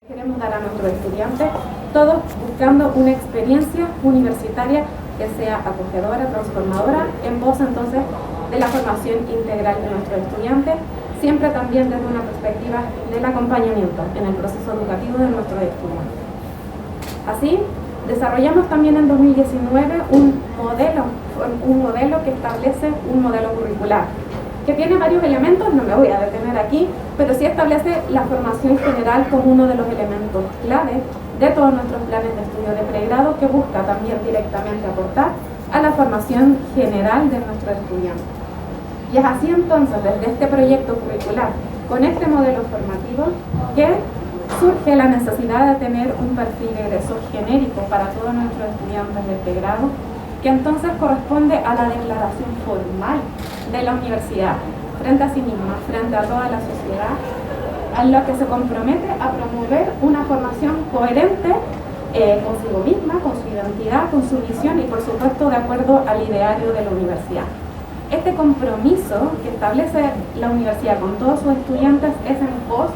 Queremos dar a nuestros estudiantes, todos buscando una experiencia universitaria que sea acogedora, transformadora, en pos entonces de la formación integral de nuestros estudiantes, siempre también desde una perspectiva del acompañamiento en el proceso educativo de nuestros estudiantes. Así, desarrollamos también en 2019 un modelo que establece un modelo curricular, que tiene varios elementos, no me voy a detener aquí, pero sí establece la formación general como uno de los elementos clave de todos nuestros planes de estudio de pregrado, que busca también directamente aportar a la formación general de nuestros estudiantes. Y es así entonces, desde este proyecto curricular, con este modelo formativo, que surge la necesidad de tener un perfil de egreso genérico para todos nuestros estudiantes de pregrado, que entonces corresponde a la declaración formal de la universidad frente a sí misma, frente a toda la sociedad, a lo que se compromete a promover una formación coherente consigo misma, con su identidad, con su visión y por supuesto de acuerdo al ideario de la universidad. Este compromiso que establece la universidad con todos sus estudiantes es en pos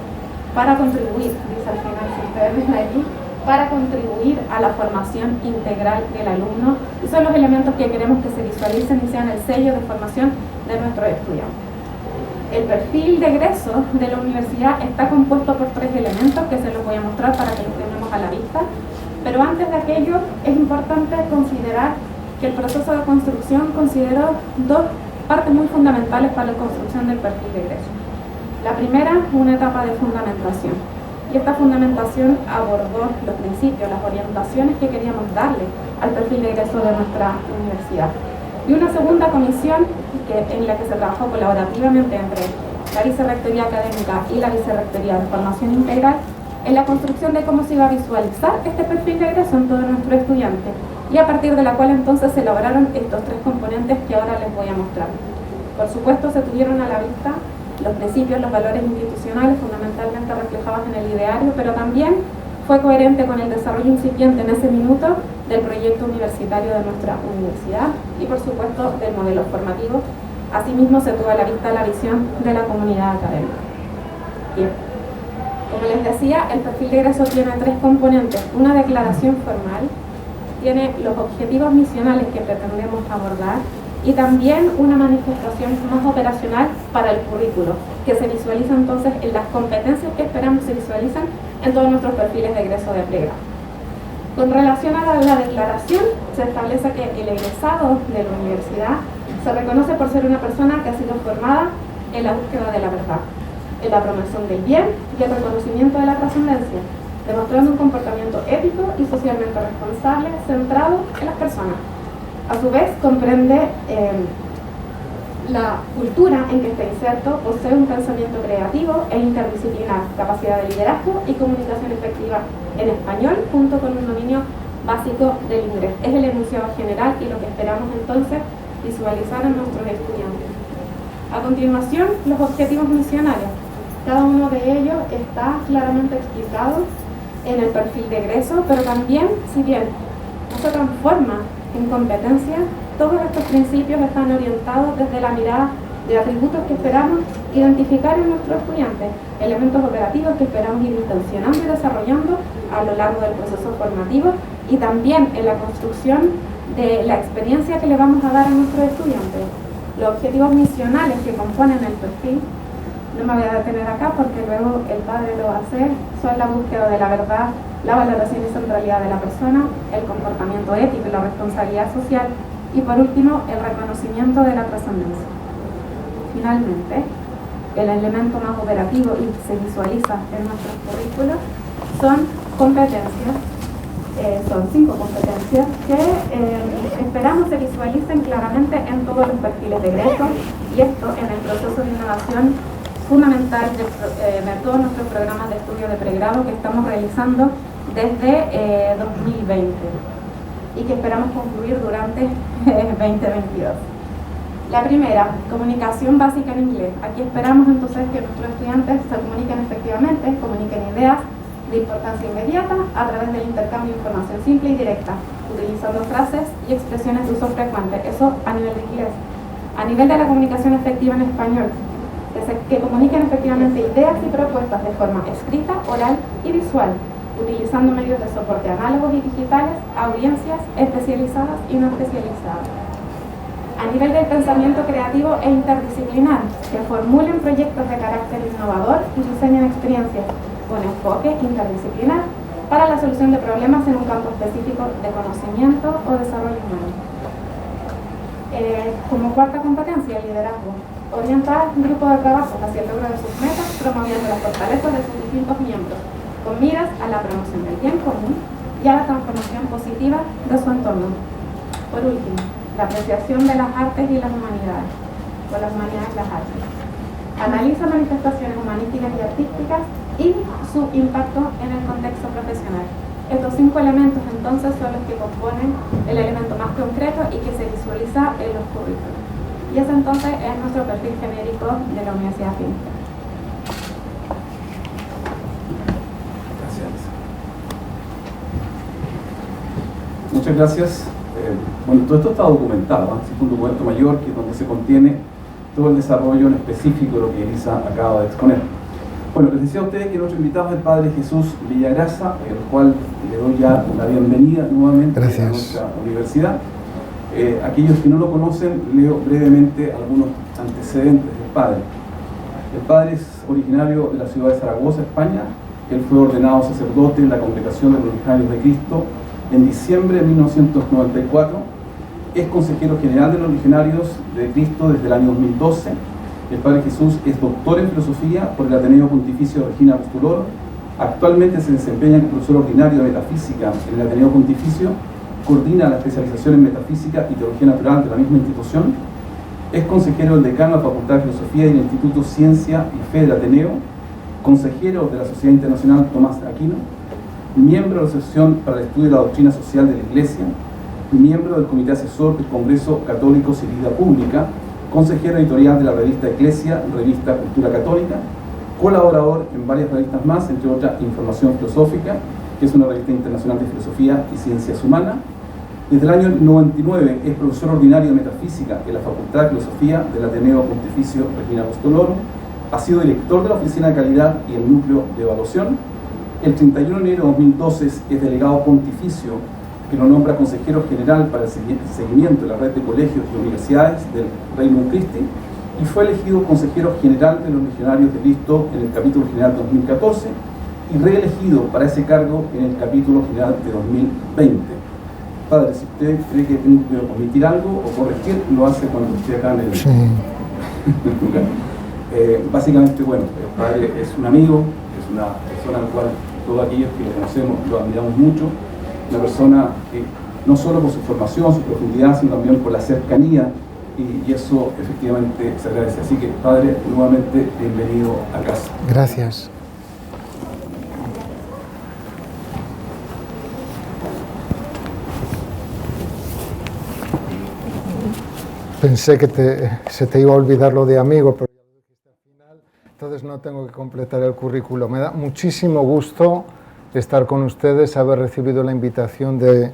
para contribuir, dice al final, si ustedes ven allí, para contribuir a la formación integral del alumno, y son los elementos que queremos que se visualicen y sean el sello de formación de nuestros estudiantes. El perfil de egreso de la universidad está compuesto por 3 elementos que se los voy a mostrar para que los tengamos a la vista, pero antes de aquello es importante considerar que el proceso de construcción consideró 2 partes muy fundamentales para la construcción del perfil de egreso. La primera, una etapa de fundamentación. Y esta fundamentación abordó los principios, las orientaciones que queríamos darle al perfil de egreso de nuestra universidad. Y una segunda comisión en la que se trabajó colaborativamente entre la Vicerrectoría Académica y la Vicerrectoría de Formación Integral en la construcción de cómo se iba a visualizar este perfil de egreso en todos nuestros estudiantes, y a partir de la cual entonces se elaboraron estos 3 componentes que ahora les voy a mostrar. Por supuesto, se tuvieron a la vista los principios, los valores institucionales fundamentalmente reflejados en el ideario, pero también fue coherente con el desarrollo incipiente en ese minuto del proyecto universitario de nuestra universidad y por supuesto del modelo formativo. Asimismo se tuvo a la vista la visión de la comunidad académica. Bien, como les decía, el perfil de egreso tiene 3 componentes: una declaración formal, tiene los objetivos misionales que pretendemos abordar, y también una manifestación más operacional para el currículo, que se visualiza entonces en las competencias que esperamos se visualizan en todos nuestros perfiles de egreso de pregrado. Con relación a la declaración, se establece que el egresado de la universidad se reconoce por ser una persona que ha sido formada en la búsqueda de la verdad, en la promoción del bien y el reconocimiento de la trascendencia, demostrando un comportamiento ético y socialmente responsable centrado en las personas. A su vez, comprende la cultura en que está inserto, posee un pensamiento creativo e interdisciplinar, capacidad de liderazgo y comunicación efectiva en español, junto con un dominio básico del inglés. Es el enunciado general y lo que esperamos entonces visualizar en nuestros estudiantes. A continuación, los objetivos misionarios. Cada uno de ellos está claramente explicado en el perfil de egreso, pero también, si bien no se transforma en competencia, todos estos principios están orientados desde la mirada de atributos que esperamos identificar en nuestros estudiantes, elementos operativos que esperamos ir intencionando y desarrollando a lo largo del proceso formativo, y también en la construcción de la experiencia que le vamos a dar a nuestros estudiantes. Los objetivos misionales que componen el perfil, no me voy a detener acá porque luego el padre lo va a hacer, son la búsqueda de la verdad, la valoración y centralidad de la persona, el comportamiento ético y la responsabilidad social, y por último, el reconocimiento de la trascendencia. Finalmente, el elemento más operativo y que se visualiza en nuestros currículos son competencias, son 5 competencias que esperamos se visualicen claramente en todos los perfiles de egreso, y esto en el proceso de innovación fundamental de todos nuestros programas de estudio de pregrado que estamos realizando desde 2020 y que esperamos concluir durante 2022. La primera, comunicación básica en inglés. Aquí esperamos entonces que nuestros estudiantes se comuniquen efectivamente, comuniquen ideas de importancia inmediata a través del intercambio de información simple y directa, utilizando frases y expresiones de uso frecuente, eso a nivel de inglés. A nivel de la comunicación efectiva en español, que comuniquen efectivamente ideas y propuestas de forma escrita, oral y visual, utilizando medios de soporte análogos y digitales, audiencias especializadas y no especializadas. A nivel del pensamiento creativo e interdisciplinar, que formulen proyectos de carácter innovador y diseñen experiencias con enfoque interdisciplinar para la solución de problemas en un campo específico de conocimiento o desarrollo humano. Como cuarta competencia, liderazgo. Orientar un grupo de trabajo hacia el logro de sus metas, promoviendo las fortalezas de sus distintos miembros, con miras a la promoción del bien común y a la transformación positiva de su entorno. Por último, la apreciación de las artes y las humanidades, o las humanidades y las artes. Analiza manifestaciones humanísticas y artísticas y su impacto en el contexto profesional. Estos 5 elementos entonces son los que componen el elemento más concreto y que se visualiza en los currículos. Y ese entonces es nuestro perfil genérico de la Universidad Finisterre. Gracias. Muchas gracias. Bueno, todo esto está documentado, ¿no? Es un documento mayor que es donde se contiene todo el desarrollo en específico de lo que Elisa acaba de exponer. Bueno, les decía a ustedes que nuestro invitado es el Padre Jesús Villagrasa, el cual le doy ya la bienvenida nuevamente a nuestra universidad. Aquellos que no lo conocen, leo brevemente algunos antecedentes del Padre. El Padre es originario de la ciudad de Zaragoza, España. Él fue ordenado sacerdote en la Congregación de los Legionarios de Cristo en diciembre de 1994. Es consejero general de los Legionarios de Cristo desde el año 2012. El Padre Jesús es doctor en filosofía por el Ateneo Pontificio Regina Apostolorum. Actualmente se desempeña como profesor ordinario de metafísica en el Ateneo Pontificio. Coordina la especialización en metafísica y teología natural de la misma institución. Es consejero del decano de la Facultad de Filosofía y del Instituto Ciencia y Fe del Ateneo. Consejero de la Sociedad Internacional Tomás de Aquino. Miembro de la Asociación para el Estudio de la Doctrina Social de la Iglesia. Miembro del Comité Asesor del Congreso Católico y Vida Pública. Consejero editorial de la revista Eclesia, revista Cultura Católica, colaborador en varias revistas más, entre otras Información Filosófica, que es una revista internacional de filosofía y ciencias humanas. Desde el año 99 es profesor ordinario de metafísica en la Facultad de Filosofía del Ateneo Pontificio Regina Apostolorum. Ha sido director de la Oficina de Calidad y el Núcleo de Evaluación. El 31 de enero de 2012 es delegado pontificio, que lo nombra consejero general para el seguimiento de la red de colegios y universidades del Regnum Christi, y fue elegido consejero general de los Legionarios de Cristo en el capítulo general 2014 y reelegido para ese cargo en el capítulo general de 2020. Padre, si usted cree que tiene que omitir algo o corregir, lo hace cuando esté acá en el lugar. Básicamente, bueno, el Padre es un amigo, es una persona al cual todos aquellos que lo conocemos lo admiramos mucho. Una persona que no solo por su formación, su profundidad, sino también por la cercanía, y eso efectivamente se agradece. Así que, Padre, nuevamente bienvenido a casa. Gracias. Pensé que se te iba a olvidar lo de amigo, pero ya lo dijiste al final, entonces no tengo que completar el currículo. Me da muchísimo gusto estar con ustedes, haber recibido la invitación de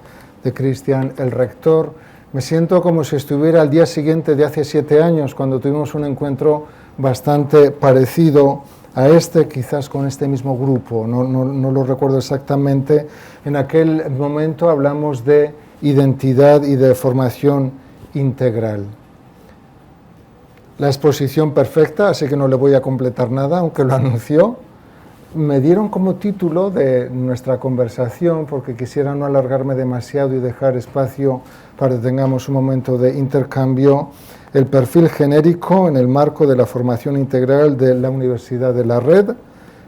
Cristian, el rector. Me siento como si estuviera al día siguiente de hace 7 años, cuando tuvimos un encuentro bastante parecido a este, quizás con este mismo grupo, no lo recuerdo exactamente. En aquel momento hablamos de identidad y de formación integral. La exposición perfecta, así que no le voy a completar nada, aunque lo anunció. Me dieron como título de nuestra conversación, porque quisiera no alargarme demasiado y dejar espacio para que tengamos un momento de intercambio, el perfil genérico en el marco de la formación integral de la Universidad de la Red,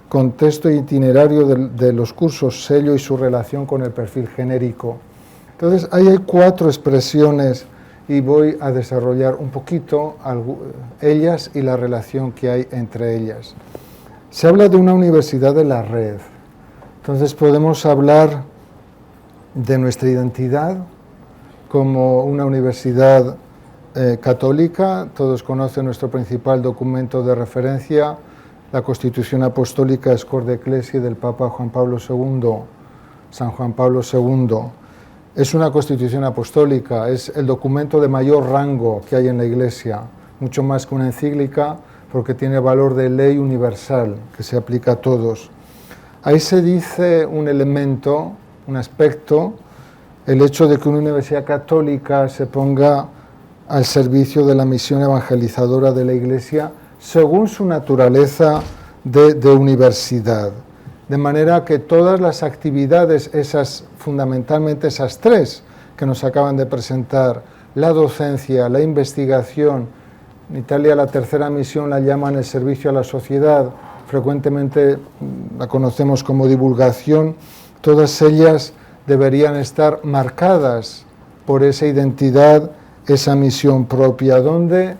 contexto e itinerario de los cursos sello y su relación con el perfil genérico. Entonces, ahí hay 4 expresiones y voy a desarrollar un poquito ellas y la relación que hay entre ellas. Se habla de una universidad de la red, entonces podemos hablar de nuestra identidad como una universidad católica. Todos conocen nuestro principal documento de referencia, la Constitución Apostólica Scor de Ecclesiae del Papa Juan Pablo II, San Juan Pablo II. Es una constitución apostólica, es el documento de mayor rango que hay en la Iglesia, mucho más que una encíclica, porque tiene valor de ley universal, que se aplica a todos. Ahí se dice un elemento, un aspecto, el hecho de que una universidad católica se ponga al servicio de la misión evangelizadora de la Iglesia según su naturaleza de universidad. De manera que todas las actividades, fundamentalmente esas tres que nos acaban de presentar, la docencia, la investigación, en Italia la tercera misión la llaman el servicio a la sociedad, frecuentemente la conocemos como divulgación, todas ellas deberían estar marcadas por esa identidad, esa misión propia, donde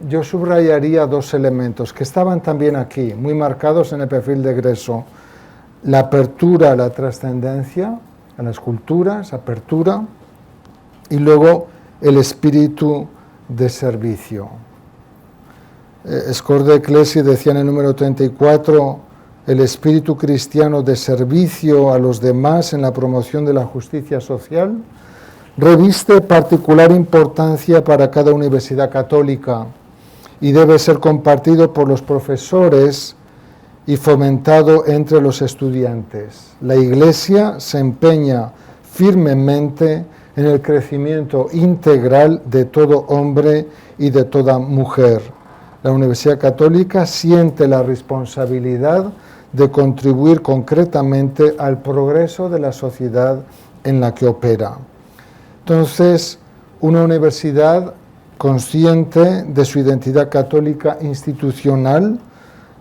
yo subrayaría dos elementos que estaban también aquí, muy marcados en el perfil de egreso: la apertura a la trascendencia, a las culturas, apertura, y luego el espíritu de servicio. Scorde Ecclesi decía en el número 34, el espíritu cristiano de servicio a los demás en la promoción de la justicia social reviste particular importancia para cada universidad católica y debe ser compartido por los profesores y fomentado entre los estudiantes. La Iglesia se empeña firmemente en el crecimiento integral de todo hombre y de toda mujer. La Universidad Católica siente la responsabilidad de contribuir concretamente al progreso de la sociedad en la que opera. Entonces, una universidad consciente de su identidad católica institucional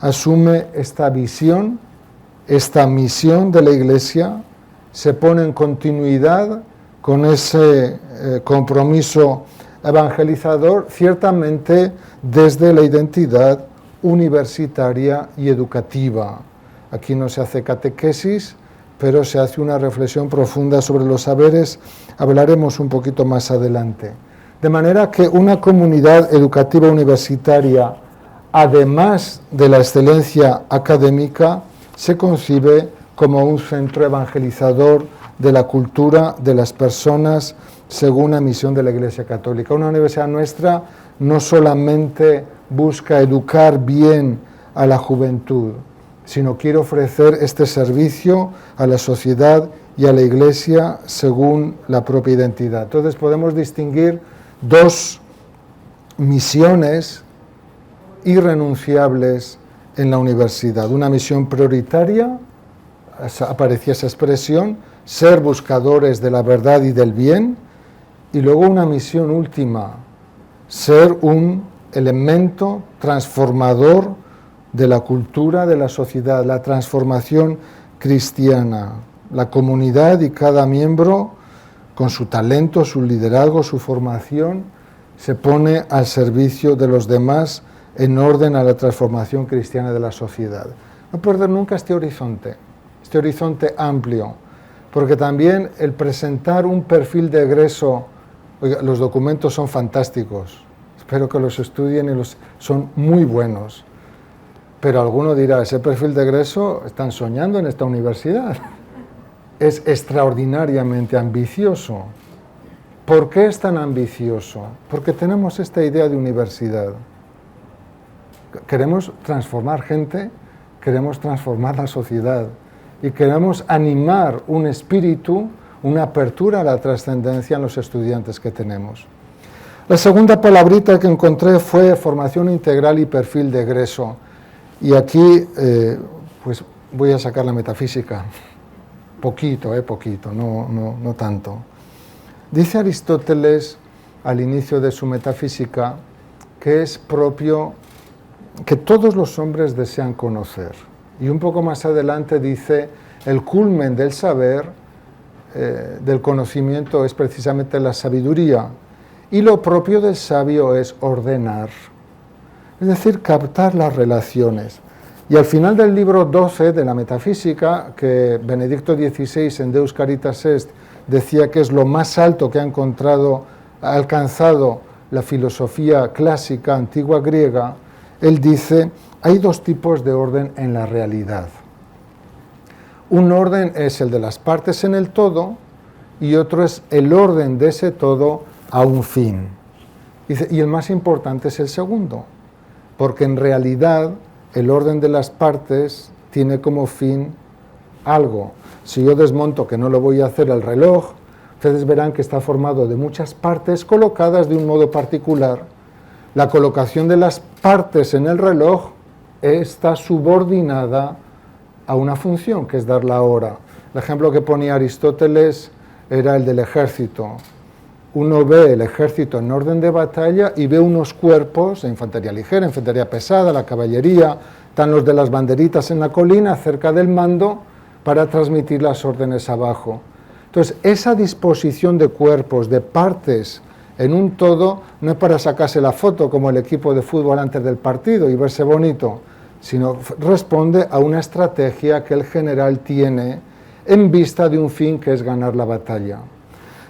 asume esta visión, esta misión de la Iglesia, se pone en continuidad con ese compromiso evangelizador, ciertamente desde la identidad universitaria y educativa. Aquí no se hace catequesis, pero se hace una reflexión profunda sobre los saberes, hablaremos un poquito más adelante. De manera que una comunidad educativa universitaria, además de la excelencia académica, se concibe como un centro evangelizador de la cultura de las personas según la misión de la Iglesia Católica. Una universidad nuestra no solamente busca educar bien a la juventud, sino quiere ofrecer este servicio a la sociedad y a la Iglesia según la propia identidad. Entonces podemos distinguir dos misiones irrenunciables en la universidad. Una misión prioritaria, aparecía esa expresión, ser buscadores de la verdad y del bien, y luego una misión última, ser un elemento transformador de la cultura, de la sociedad, la transformación cristiana. La comunidad y cada miembro, con su talento, su liderazgo, su formación, se pone al servicio de los demás en orden a la transformación cristiana de la sociedad. No perder nunca este horizonte amplio, porque también el presentar un perfil de egreso, oiga, los documentos son fantásticos, espero que los estudien y son muy buenos, pero alguno dirá, ese perfil de egreso están soñando en esta universidad. Es extraordinariamente ambicioso. ¿Por qué es tan ambicioso? Porque tenemos esta idea de universidad. Queremos transformar gente, queremos transformar la sociedad y queremos animar un espíritu, una apertura a la trascendencia en los estudiantes que tenemos. La segunda palabrita que encontré fue formación integral y perfil de egreso. Y aquí pues voy a sacar la metafísica. Poquito, no tanto. Dice Aristóteles al inicio de su metafísica que es propio que todos los hombres desean conocer. Y un poco más adelante dice, el culmen del saber, del conocimiento es precisamente la sabiduría. Y lo propio del sabio es ordenar, es decir, captar las relaciones. Y al final del libro 12 de la metafísica, que Benedicto XVI en Deus Caritas Est decía que es lo más alto que ha alcanzado la filosofía clásica antigua griega, él dice, hay dos tipos de orden en la realidad. Un orden es el de las partes en el todo y otro es el orden de ese todo a un fin. Dice, y el más importante es el segundo. porque en realidad el orden de las partes tiene como fin algo. Si yo desmonto, que no lo voy a hacer, el reloj, ustedes verán que está formado de muchas partes colocadas de un modo particular. La colocación de las partes en el reloj está subordinada a una función, que es dar la hora. El ejemplo que ponía Aristóteles era el del ejército. Uno ve el ejército en orden de batalla y ve unos cuerpos de infantería ligera, infantería pesada, la caballería, están los de las banderitas en la colina cerca del mando para transmitir las órdenes abajo. Entonces, esa disposición de cuerpos, de partes en un todo, no es para sacarse la foto como el equipo de fútbol antes del partido y verse bonito, sino responde a una estrategia que el general tiene en vista de un fin que es ganar la batalla.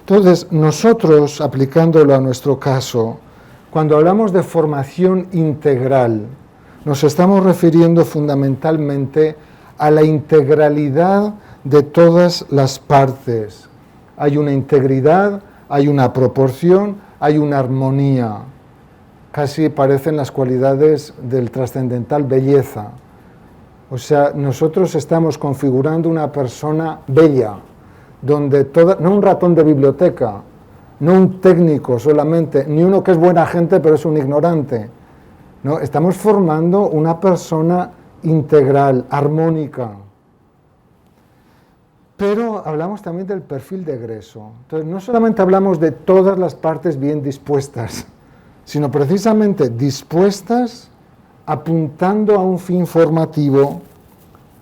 Entonces, nosotros, aplicándolo a nuestro caso, cuando hablamos de formación integral, nos estamos refiriendo fundamentalmente a la integralidad de todas las partes. Hay una integridad, hay una proporción, hay una armonía. Casi parecen las cualidades del trascendental belleza. O sea, nosotros estamos configurando una persona bella, donde no un ratón de biblioteca, no un técnico solamente, ni uno que es buena gente pero es un ignorante. No, estamos formando una persona integral, armónica. Pero hablamos también del perfil de egreso. Entonces, no solamente hablamos de todas las partes bien dispuestas, sino precisamente dispuestas apuntando a un fin formativo,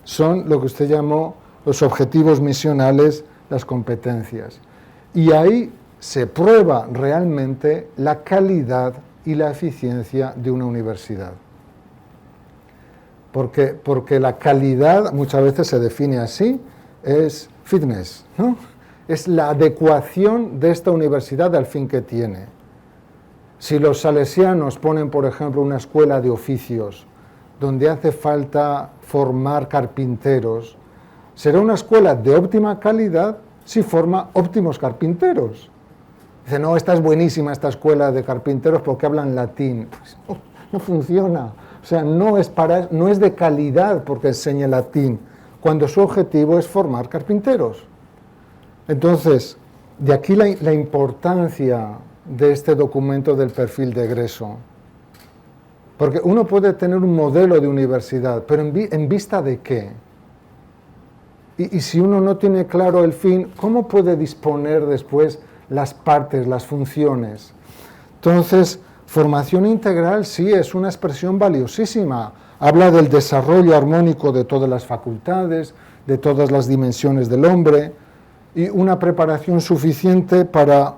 son lo que usted llamó los objetivos misionales, las competencias. Y ahí se prueba realmente la calidad y la eficiencia de una universidad. Porque la calidad muchas veces se define así, es fitness, ¿no? Es la adecuación de esta universidad al fin que tiene. Si los salesianos ponen, por ejemplo, una escuela de oficios donde hace falta formar carpinteros, será una escuela de óptima calidad si forma óptimos carpinteros. Dice, no, esta es buenísima esta escuela de carpinteros porque hablan latín. Pues no funciona. O sea, no es de calidad porque enseñe latín, cuando su objetivo es formar carpinteros. Entonces, de aquí la importancia de este documento del perfil de egreso. Porque uno puede tener un modelo de universidad, pero ¿en vista de qué? Y si uno no tiene claro el fin, ¿cómo puede disponer después las partes, las funciones? Entonces, formación integral sí es una expresión valiosísima. Habla del desarrollo armónico de todas las facultades, de todas las dimensiones del hombre, y una preparación suficiente para,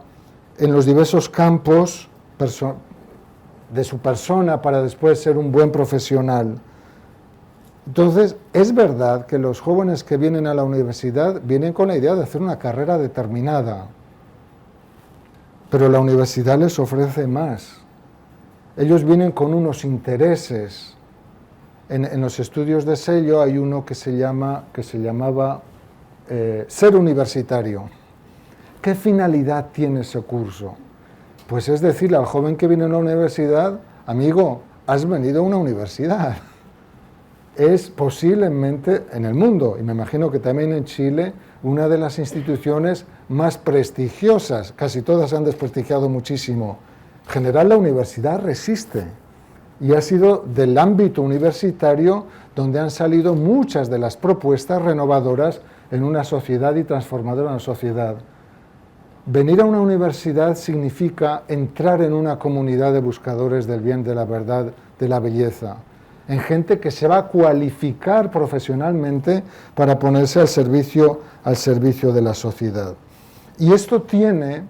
en los diversos campos de su persona, para después ser un buen profesional. Entonces, es verdad que los jóvenes que vienen a la universidad vienen con la idea de hacer una carrera determinada, pero la universidad les ofrece más. Ellos vienen con unos intereses. En los estudios de sello hay uno que se llamaba ser universitario. ¿Qué finalidad tiene ese curso? Pues es decirle al joven que viene a una universidad, amigo, has venido a una universidad. Es posiblemente en el mundo, y me imagino que también en Chile, una de las instituciones más prestigiosas. Casi todas se han desprestigiado muchísimo. En general, la universidad resiste. Y ha sido del ámbito universitario donde han salido muchas de las propuestas renovadoras en una sociedad y transformadora en una sociedad. Venir a una universidad significa entrar en una comunidad de buscadores del bien, de la verdad, de la belleza, en gente que se va a cualificar profesionalmente para ponerse al servicio de la sociedad. Y esto tiene,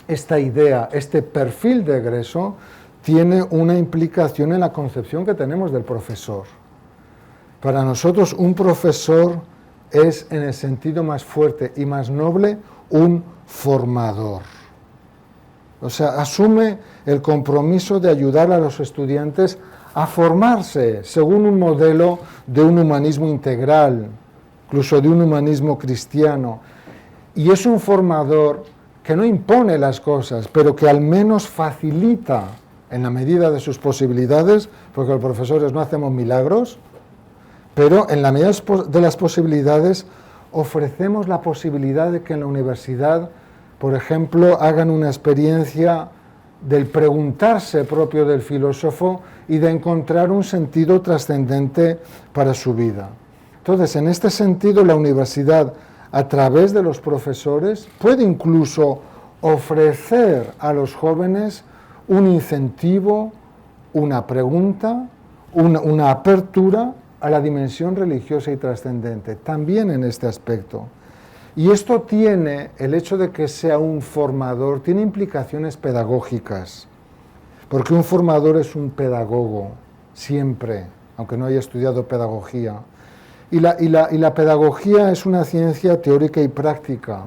esta idea, este perfil de egreso, tiene una implicación en la concepción que tenemos del profesor. Para nosotros un profesor es, en el sentido más fuerte y más noble, un formador. O sea, asume el compromiso de ayudar a los estudiantes a formarse según un modelo de un humanismo integral, incluso de un humanismo cristiano. Y es un formador que no impone las cosas, pero que al menos facilita en la medida de sus posibilidades, porque los profesores no hacemos milagros, pero en la medida de las posibilidades ofrecemos la posibilidad de que en la universidad, por ejemplo, hagan una experiencia del preguntarse propio del filósofo y de encontrar un sentido trascendente para su vida. Entonces, en este sentido, la universidad, a través de los profesores, puede incluso ofrecer a los jóvenes un incentivo, una pregunta, una apertura a la dimensión religiosa y trascendente, también en este aspecto. Y esto tiene, el hecho de que sea un formador, tiene implicaciones pedagógicas, porque un formador es un pedagogo, siempre, aunque no haya estudiado pedagogía. Y la pedagogía es una ciencia teórica y práctica.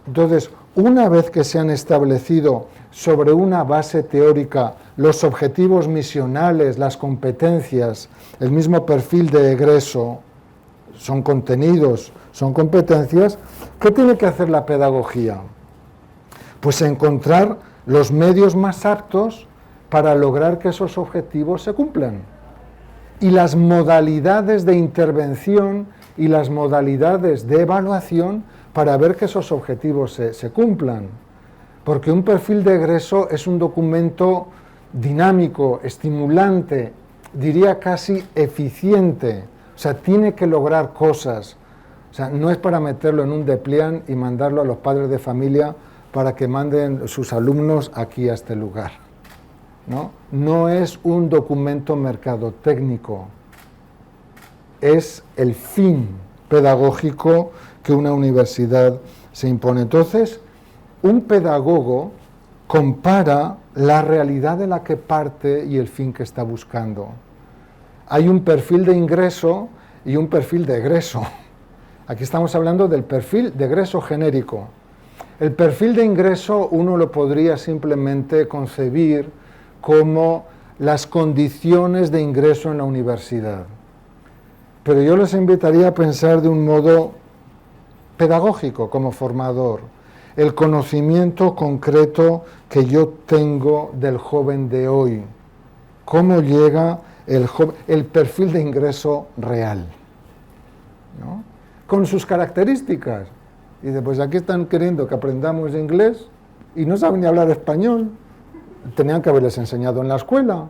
Entonces, una vez que se han establecido sobre una base teórica los objetivos misionales, las competencias, el mismo perfil de egreso, son contenidos, son competencias, ¿qué tiene que hacer la pedagogía? Pues encontrar los medios más aptos para lograr que esos objetivos se cumplan. Y las modalidades de intervención y las modalidades de evaluación para ver que esos objetivos se cumplan. Porque un perfil de egreso es un documento dinámico, estimulante, diría casi eficiente. O sea, tiene que lograr cosas. O sea, no es para meterlo en un depliant y mandarlo a los padres de familia para que manden sus alumnos aquí a este lugar. No es un documento mercadotécnico, es el fin pedagógico que una universidad se impone. Entonces, un pedagogo compara la realidad de la que parte y el fin que está buscando. Hay un perfil de ingreso y un perfil de egreso. Aquí estamos hablando del perfil de egreso genérico. El perfil de ingreso uno lo podría simplemente concebir como las condiciones de ingreso en la universidad. Pero yo les invitaría a pensar de un modo pedagógico como formador, el conocimiento concreto que yo tengo del joven de hoy, cómo llega el perfil de ingreso real, ¿no? Con sus características. Y después aquí están queriendo que aprendamos inglés y no saben ni hablar español. Tenían que haberles enseñado en la escuela.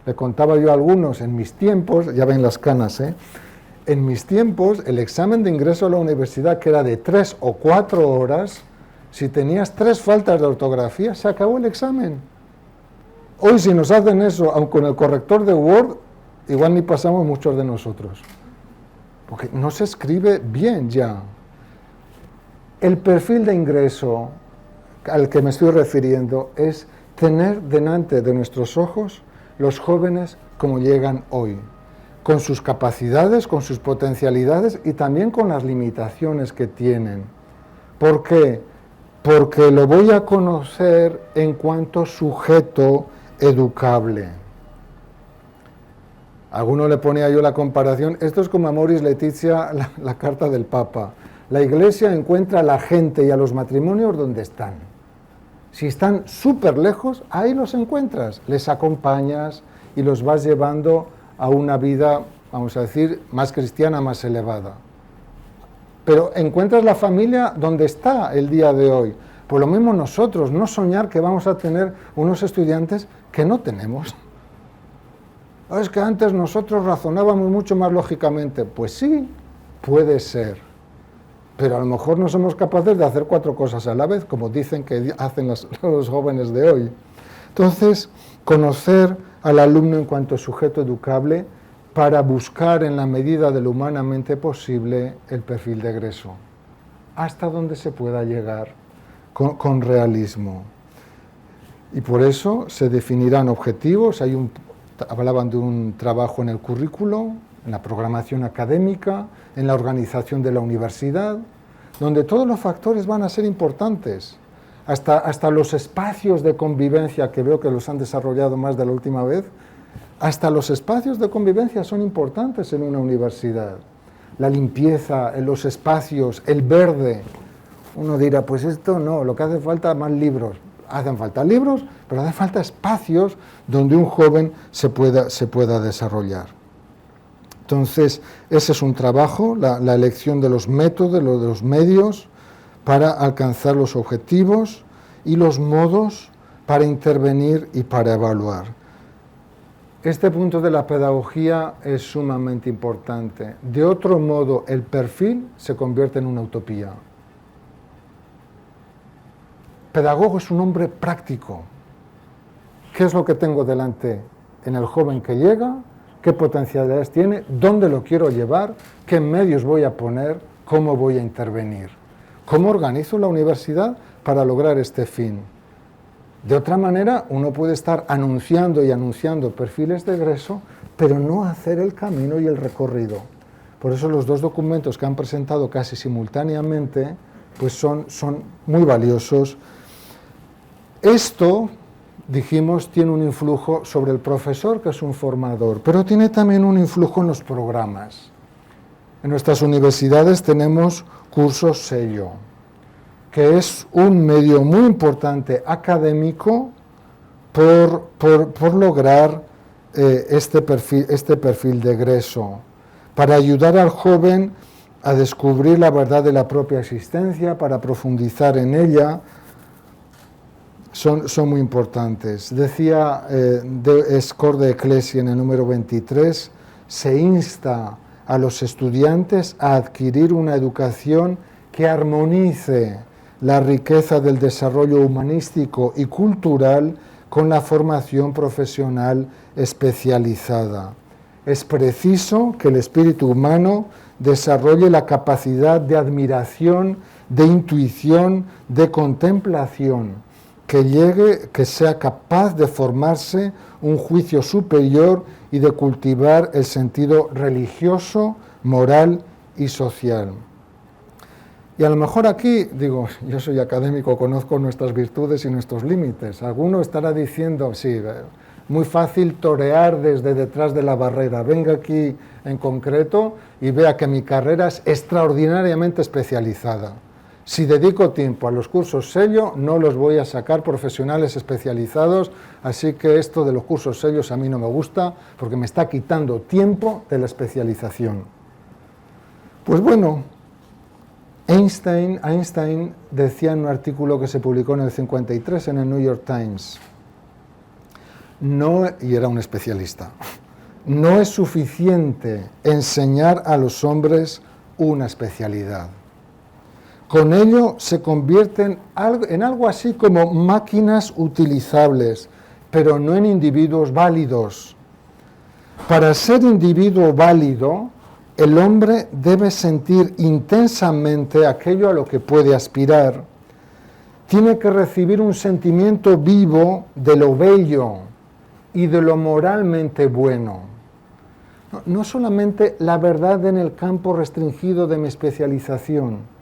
Le contaba yo a algunos en mis tiempos, ya ven las canas, en mis tiempos el examen de ingreso a la universidad, que era de 3 o 4 horas, si tenías 3 faltas de ortografía, se acabó el examen. Hoy si nos hacen eso, aun con el corrector de Word, igual ni pasamos muchos de nosotros. Porque no se escribe bien ya. El perfil de ingreso al que me estoy refiriendo es tener delante de nuestros ojos los jóvenes como llegan hoy, con sus capacidades, con sus potencialidades y también con las limitaciones que tienen. ¿Por qué? Porque lo voy a conocer en cuanto sujeto educable. A alguno le ponía yo la comparación, esto es como Amoris Laetitia, la carta del Papa. La Iglesia encuentra a la gente y a los matrimonios donde están. Si están súper lejos, ahí los encuentras, les acompañas y los vas llevando a una vida, vamos a decir, más cristiana, más elevada. Pero encuentras la familia donde está el día de hoy. Por lo mismo nosotros, no soñar que vamos a tener unos estudiantes que no tenemos. Es que antes nosotros razonábamos mucho más lógicamente. Pues sí, puede ser. Pero a lo mejor no somos capaces de hacer 4 cosas a la vez, como dicen que hacen los jóvenes de hoy. Entonces, conocer al alumno en cuanto sujeto educable para buscar en la medida de lo humanamente posible el perfil de egreso, hasta donde se pueda llegar con realismo. Y por eso se definirán objetivos. Hablaban de un trabajo en el currículo, en la programación académica, en la organización de la universidad, donde todos los factores van a ser importantes, hasta los espacios de convivencia, que veo que los han desarrollado más de la última vez, hasta los espacios de convivencia son importantes en una universidad. La limpieza, los espacios, el verde. Uno dirá, pues esto no, lo que hace falta más libros. hacen falta libros, pero hacen falta espacios donde un joven se pueda desarrollar. Entonces, ese es un trabajo, la elección de los métodos, de los medios para alcanzar los objetivos y los modos para intervenir y para evaluar. Este punto de la pedagogía es sumamente importante. De otro modo, el perfil se convierte en una utopía. Pedagogo es un hombre práctico. ¿Qué es lo que tengo delante en el joven que llega? ¿Qué potencialidades tiene? ¿Dónde lo quiero llevar? ¿Qué medios voy a poner? ¿Cómo voy a intervenir? ¿Cómo organizo la universidad para lograr este fin? De otra manera, uno puede estar anunciando y anunciando perfiles de egreso, pero no hacer el camino y el recorrido. Por eso los dos documentos que han presentado casi simultáneamente pues son muy valiosos. Esto, dijimos, tiene un influjo sobre el profesor, que es un formador, pero tiene también un influjo en los programas. En nuestras universidades tenemos cursos sello, que es un medio muy importante académico por lograr este perfil de egreso, para ayudar al joven a descubrir la verdad de la propia existencia, para profundizar en ella, son muy importantes. Decía Scor de Ecclesia en el número 23, se insta a los estudiantes a adquirir una educación que armonice la riqueza del desarrollo humanístico y cultural con la formación profesional especializada. Es preciso que el espíritu humano desarrolle la capacidad de admiración, de intuición, de contemplación, que sea capaz de formarse un juicio superior y de cultivar el sentido religioso, moral y social. Y a lo mejor aquí, digo, yo soy académico, conozco nuestras virtudes y nuestros límites. Alguno estará diciendo, sí, muy fácil torear desde detrás de la barrera. Venga aquí en concreto y vea que mi carrera es extraordinariamente especializada. Si dedico tiempo a los cursos sello, no los voy a sacar profesionales especializados, así que esto de los cursos sellos a mí no me gusta porque me está quitando tiempo de la especialización. Pues bueno, Einstein decía en un artículo que se publicó en el 53 en el New York Times, y era un especialista, no es suficiente enseñar a los hombres una especialidad. Con ello se convierten en algo así como máquinas utilizables, pero no en individuos válidos. Para ser individuo válido, el hombre debe sentir intensamente aquello a lo que puede aspirar. Tiene que recibir un sentimiento vivo de lo bello y de lo moralmente bueno. No solamente la verdad en el campo restringido de mi especialización,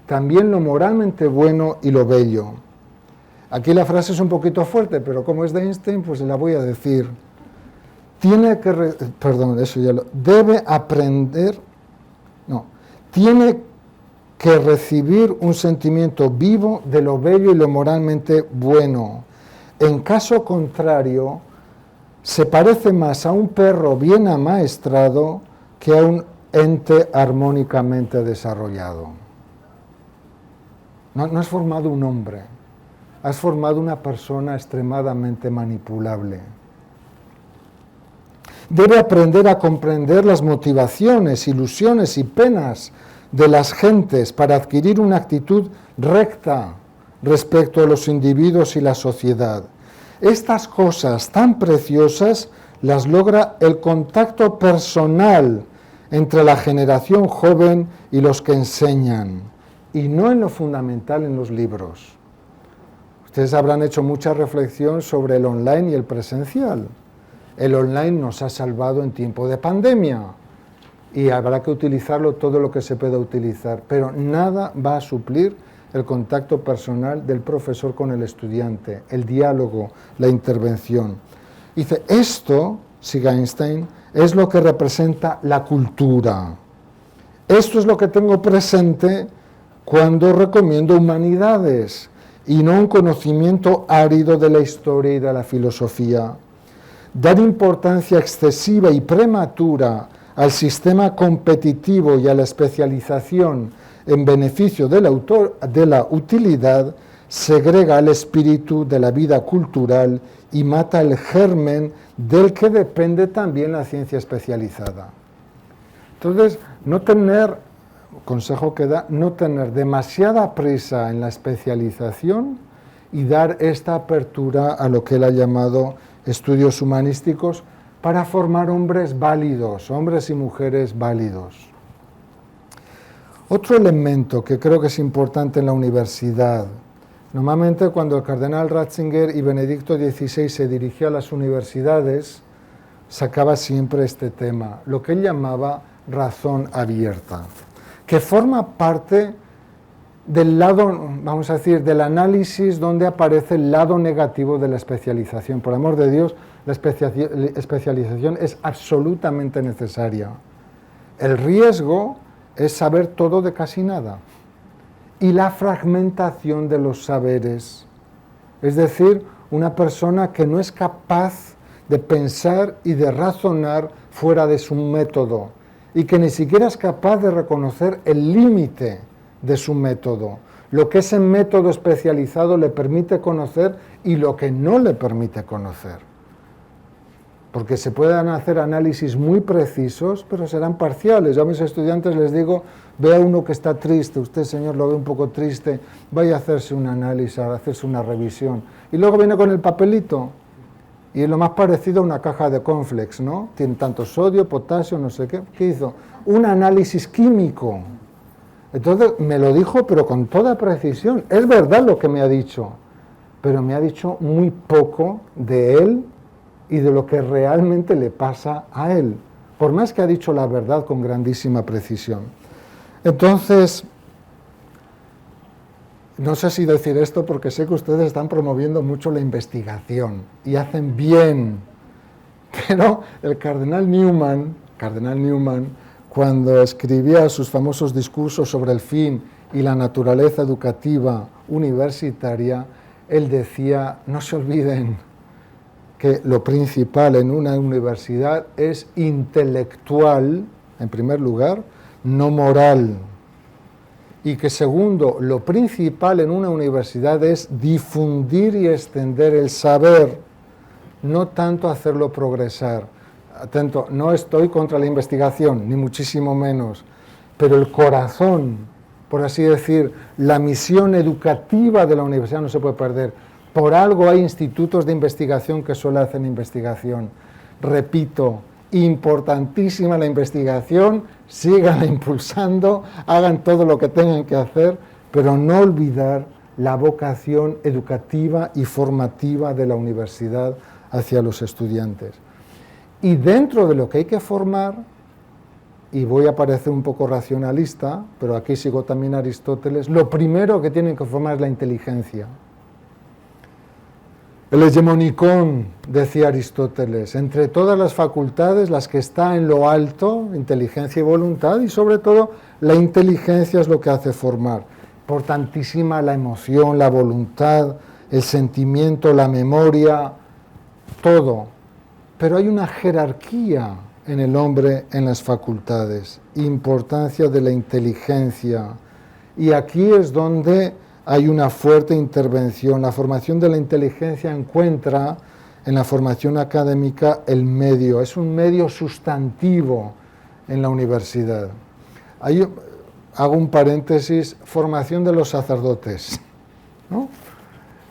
también lo moralmente bueno y lo bello. Aquí la frase es un poquito fuerte, pero como es de Einstein, pues la voy a decir. Tiene que recibir un sentimiento vivo de lo bello y lo moralmente bueno. En caso contrario, se parece más a un perro bien amaestrado que a un ente armónicamente desarrollado. No has formado un hombre, has formado una persona extremadamente manipulable. Debe aprender a comprender las motivaciones, ilusiones y penas de las gentes para adquirir una actitud recta respecto a los individuos y la sociedad. Estas cosas tan preciosas las logra el contacto personal entre la generación joven y los que enseñan, y no en lo fundamental en los libros. Ustedes habrán hecho mucha reflexión sobre el online y el presencial. El online nos ha salvado en tiempo de pandemia y habrá que utilizarlo todo lo que se pueda utilizar, pero nada va a suplir el contacto personal del profesor con el estudiante, el diálogo, la intervención. Dice, esto, sigue Einstein, es lo que representa la cultura. Esto es lo que tengo presente cuando recomiendo humanidades y no un conocimiento árido de la historia y de la filosofía. Dar importancia excesiva y prematura al sistema competitivo y a la especialización en beneficio de la utilidad segrega el espíritu de la vida cultural y mata el germen del que depende también la ciencia especializada. Entonces, consejo que da, no tener demasiada prisa en la especialización y dar esta apertura a lo que él ha llamado estudios humanísticos para formar hombres válidos, hombres y mujeres válidos. Otro elemento que creo que es importante en la universidad, normalmente cuando el cardenal Ratzinger y Benedicto XVI se dirigía a las universidades, sacaba siempre este tema, lo que él llamaba razón abierta, que forma parte del lado, vamos a decir, del análisis donde aparece el lado negativo de la especialización. Por amor de Dios, la especialización es absolutamente necesaria. El riesgo es saber todo de casi nada. Y la fragmentación de los saberes. Es decir, una persona que no es capaz de pensar y de razonar fuera de su método. Y que ni siquiera es capaz de reconocer el límite de su método, lo que ese método especializado le permite conocer y lo que no le permite conocer. Porque se pueden hacer análisis muy precisos, pero serán parciales. Yo a mis estudiantes les digo, ve a uno que está triste, usted señor lo ve un poco triste, vaya a hacerse un análisis, a hacerse una revisión. Y luego viene con el papelito, y es lo más parecido a una caja de cornflakes, ¿no? Tiene tanto sodio, potasio, no sé qué. ¿Qué hizo? Un análisis químico. Entonces me lo dijo, pero con toda precisión. Es verdad lo que me ha dicho, pero me ha dicho muy poco de él y de lo que realmente le pasa a él, por más que ha dicho la verdad con grandísima precisión. Entonces, no sé si decir esto porque sé que ustedes están promoviendo mucho la investigación y hacen bien, pero el cardenal Newman, cuando escribía sus famosos discursos sobre el fin y la naturaleza educativa universitaria, él decía, no se olviden que lo principal en una universidad es intelectual, en primer lugar, no moral. Y que segundo, lo principal en una universidad es difundir y extender el saber, no tanto hacerlo progresar. Atento, no estoy contra la investigación, ni muchísimo menos, pero el corazón, por así decir, la misión educativa de la universidad no se puede perder. Por algo hay institutos de investigación que solo hacen investigación. Repito, importantísima la investigación, síganla impulsando, hagan todo lo que tengan que hacer, pero no olvidar la vocación educativa y formativa de la universidad hacia los estudiantes. Y dentro de lo que hay que formar, y voy a parecer un poco racionalista, pero aquí sigo también a Aristóteles, lo primero que tienen que formar es la inteligencia. El hegemonicón, decía Aristóteles, entre todas las facultades, las que está en lo alto, inteligencia y voluntad, y sobre todo la inteligencia es lo que hace formar. Importantísima la emoción, la voluntad, el sentimiento, la memoria, todo. Pero hay una jerarquía en el hombre en las facultades, importancia de la inteligencia. Y aquí es donde hay una fuerte intervención. La formación de la inteligencia encuentra en la formación académica el medio, es un medio sustantivo en la universidad. Ahí hago un paréntesis, formación de los sacerdotes, ¿no?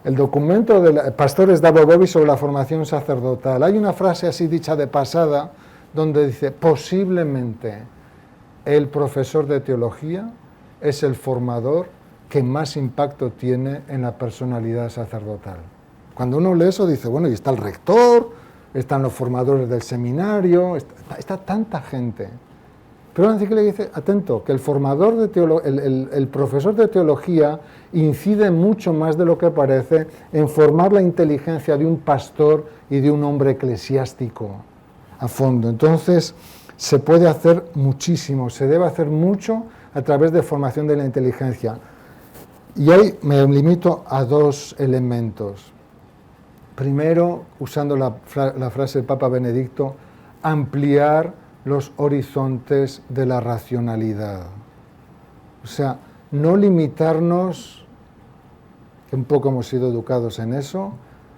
El documento de Pastores Davobovi sobre la formación sacerdotal. Hay una frase así dicha de pasada donde dice, posiblemente el profesor de teología es el formador que más impacto tiene en la personalidad sacerdotal. Cuando uno lee eso dice, bueno, y está el rector, están los formadores del seminario, está tanta gente. Pero así que le dice, atento, que el formador de el profesor de teología incide mucho más de lo que parece en formar la inteligencia de un pastor y de un hombre eclesiástico a fondo. Entonces, se puede hacer muchísimo, se debe hacer mucho a través de formación de la inteligencia. Y ahí me limito a dos elementos. Primero, usando la frase del Papa Benedicto, ampliar los horizontes de la racionalidad. O sea, no limitarnos, que un poco hemos sido educados en eso,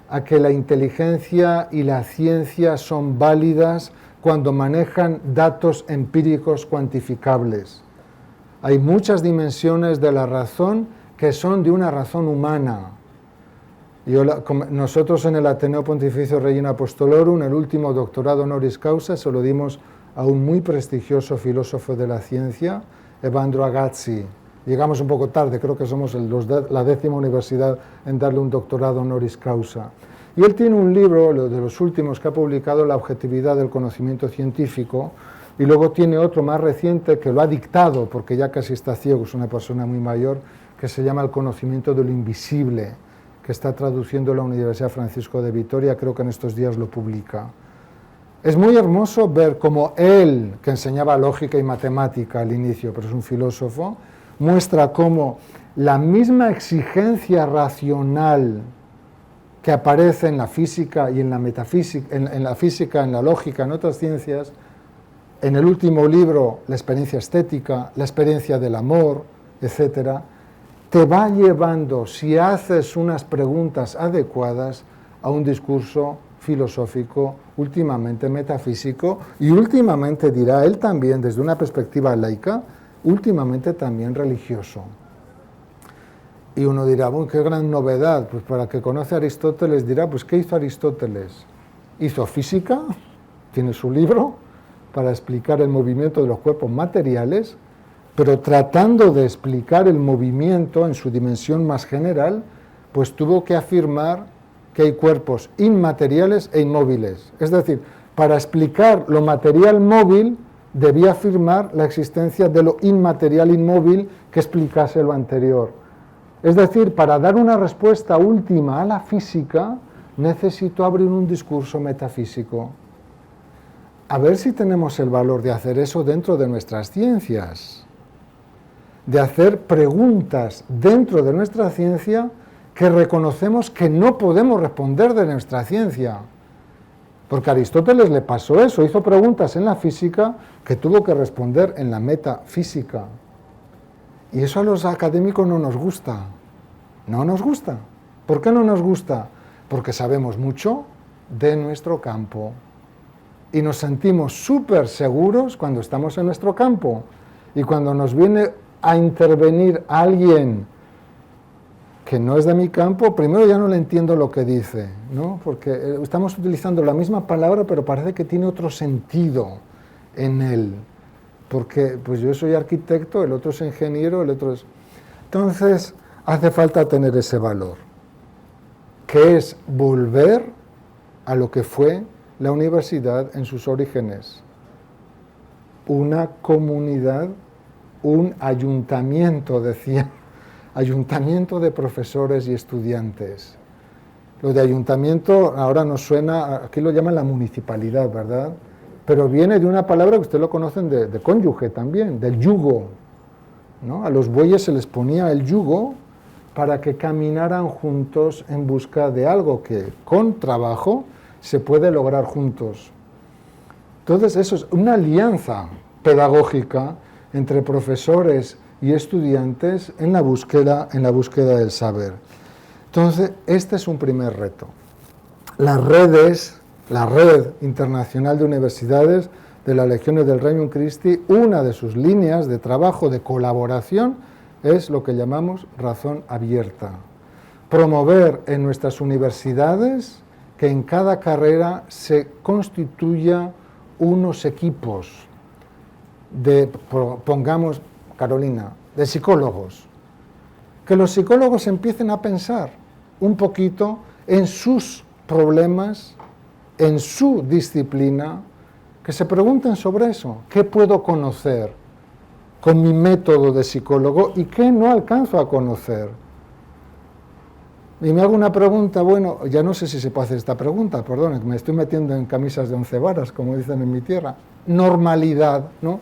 a que la inteligencia y la ciencia son válidas cuando manejan datos empíricos cuantificables. Hay muchas dimensiones de la razón que son de una razón humana. Nosotros en el Ateneo Pontificio Regina Apostolorum, el último doctorado honoris causa, se lo dimos a un muy prestigioso filósofo de la ciencia, Evandro Agazzi. Llegamos un poco tarde, creo que somos la 10ª universidad en darle un doctorado honoris causa. Y él tiene un libro, de los últimos que ha publicado, La objetividad del conocimiento científico, y luego tiene otro más reciente que lo ha dictado, porque ya casi está ciego, es una persona muy mayor, que se llama El conocimiento de lo invisible, que está traduciendo la Universidad Francisco de Vitoria, creo que en estos días lo publica. Es muy hermoso ver cómo él, que enseñaba lógica y matemática al inicio, pero es un filósofo, muestra cómo la misma exigencia racional que aparece en la física y en la metafísica, en la física, en la lógica, en otras ciencias, en el último libro, La experiencia estética, la experiencia del amor, etc., te va llevando, si haces unas preguntas adecuadas, a un discurso filosófico, últimamente metafísico, y últimamente, dirá él también, desde una perspectiva laica, últimamente también religioso. Y uno dirá, bueno, qué gran novedad, pues para el que conoce a Aristóteles dirá, pues ¿qué hizo Aristóteles? Hizo física, tiene su libro, para explicar el movimiento de los cuerpos materiales, pero tratando de explicar el movimiento en su dimensión más general, pues tuvo que afirmar que hay cuerpos inmateriales e inmóviles. Es decir, para explicar lo material móvil, debía afirmar la existencia de lo inmaterial inmóvil que explicase lo anterior. Es decir, para dar una respuesta última a la física, necesito abrir un discurso metafísico. A ver si tenemos el valor de hacer eso dentro de nuestras ciencias, de hacer preguntas dentro de nuestra ciencia que reconocemos que no podemos responder de nuestra ciencia. Porque a Aristóteles le pasó eso, hizo preguntas en la física que tuvo que responder en la metafísica. Y eso a los académicos no nos gusta. No nos gusta. ¿Por qué no nos gusta? Porque sabemos mucho de nuestro campo. Y nos sentimos súper seguros cuando estamos en nuestro campo. Y cuando nos viene a intervenir alguien que no es de mi campo, primero ya no le entiendo lo que dice, ¿no? Porque estamos utilizando la misma palabra, pero parece que tiene otro sentido en él. Porque pues yo soy arquitecto, el otro es ingeniero, el otro es... Entonces, hace falta tener ese valor, que es volver a lo que fue la universidad en sus orígenes. Una comunidad, un ayuntamiento, decía, ayuntamiento de profesores y estudiantes. Lo de ayuntamiento ahora nos suena, aquí lo llaman la municipalidad, ¿verdad? Pero viene de una palabra que ustedes lo conocen de cónyuge también, del yugo, ¿no? A los bueyes se les ponía el yugo para que caminaran juntos en busca de algo que con trabajo se puede lograr juntos. Entonces eso es una alianza pedagógica entre profesores y estudiantes en la búsqueda del saber. Entonces, este es un primer reto. Las redes, la Red Internacional de Universidades de las Legiones del Regnum Christi, una de sus líneas de trabajo, de colaboración, es lo que llamamos razón abierta. Promover en nuestras universidades que en cada carrera se constituya unos equipos de, pongamos, Carolina, de psicólogos, que los psicólogos empiecen a pensar un poquito en sus problemas, en su disciplina, que se pregunten sobre eso, ¿qué puedo conocer con mi método de psicólogo y qué no alcanzo a conocer? Y me hago una pregunta, bueno, ya no sé si se puede hacer esta pregunta, perdón, me estoy metiendo en camisas de 11 varas, como dicen en mi tierra, normalidad, ¿no?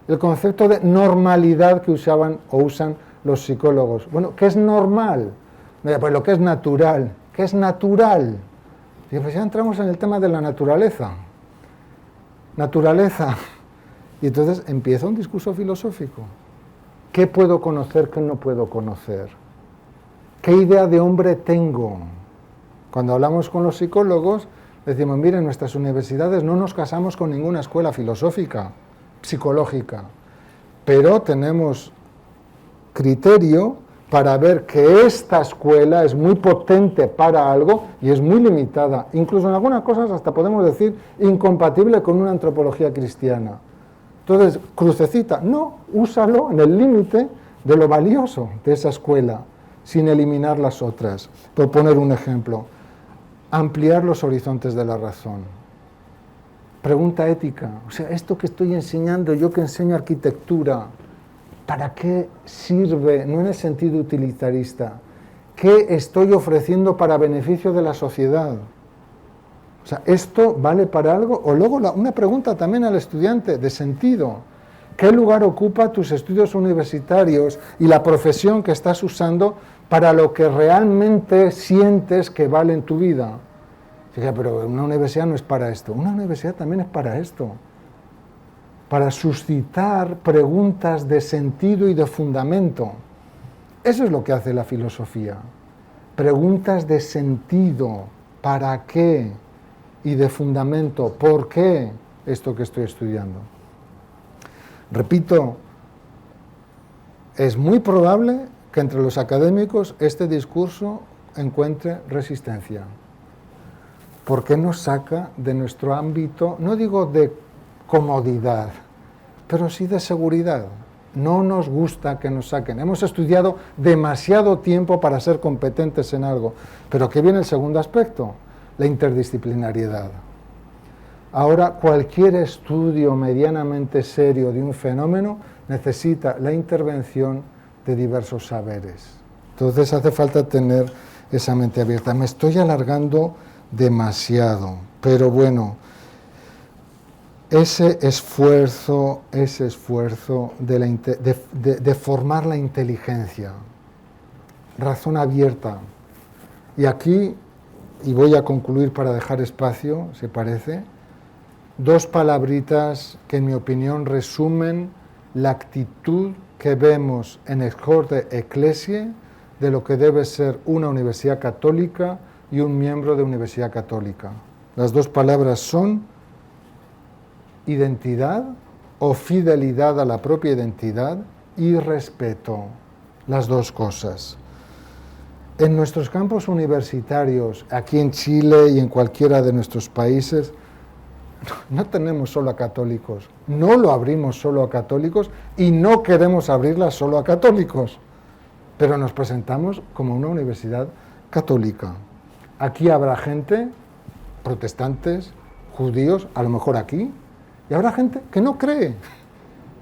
El concepto de normalidad que usaban o usan los psicólogos. Bueno, ¿qué es normal? Pues lo que es natural. ¿Qué es natural? Y pues ya entramos en el tema de la naturaleza. Naturaleza. Y entonces empieza un discurso filosófico. ¿Qué puedo conocer, qué no puedo conocer? ¿Qué idea de hombre tengo? Cuando hablamos con los psicólogos, decimos, miren, en nuestras universidades no nos casamos con ninguna escuela filosófica, psicológica, pero tenemos criterio para ver que esta escuela es muy potente para algo y es muy limitada. Incluso en algunas cosas hasta podemos decir incompatible con una antropología cristiana. Entonces, crucecita, no, úsalo en el límite de lo valioso de esa escuela, sin eliminar las otras. Por poner un ejemplo, ampliar los horizontes de la razón. Pregunta ética, o sea, esto que estoy enseñando, yo que enseño arquitectura, ¿para qué sirve? No en el sentido utilitarista. ¿Qué estoy ofreciendo para beneficio de la sociedad? O sea, ¿esto vale para algo? O luego una pregunta también al estudiante de sentido. ¿Qué lugar ocupa tus estudios universitarios y la profesión que estás usando para lo que realmente sientes que vale en tu vida? Fíjate, pero una universidad no es para esto. Una universidad también es para esto. Para suscitar preguntas de sentido y de fundamento. Eso es lo que hace la filosofía. Preguntas de sentido. ¿Para qué? Y de fundamento. ¿Por qué esto que estoy estudiando? Repito, es muy probable que entre los académicos este discurso encuentre resistencia. ¿Por qué nos saca de nuestro ámbito, no digo de comodidad, pero sí de seguridad? No nos gusta que nos saquen. Hemos estudiado demasiado tiempo para ser competentes en algo. Pero ¿qué viene el segundo aspecto? La interdisciplinariedad. Ahora, cualquier estudio medianamente serio de un fenómeno necesita la intervención de diversos saberes. Entonces hace falta tener esa mente abierta. Me estoy alargando demasiado, pero bueno, ese esfuerzo de formar la inteligencia, razón abierta. Y aquí, y voy a concluir para dejar espacio, ¿se parece? Dos palabritas que en mi opinión resumen la actitud que vemos en el Cor de Ecclesiae de lo que debe ser una universidad católica y un miembro de universidad católica. Las dos palabras son identidad o fidelidad a la propia identidad y respeto, las dos cosas. En nuestros campos universitarios, aquí en Chile y en cualquiera de nuestros países, no tenemos solo a católicos, no lo abrimos solo a católicos y no queremos abrirla solo a católicos, pero nos presentamos como una universidad católica. Aquí habrá gente, protestantes, judíos, a lo mejor aquí, y habrá gente que no cree,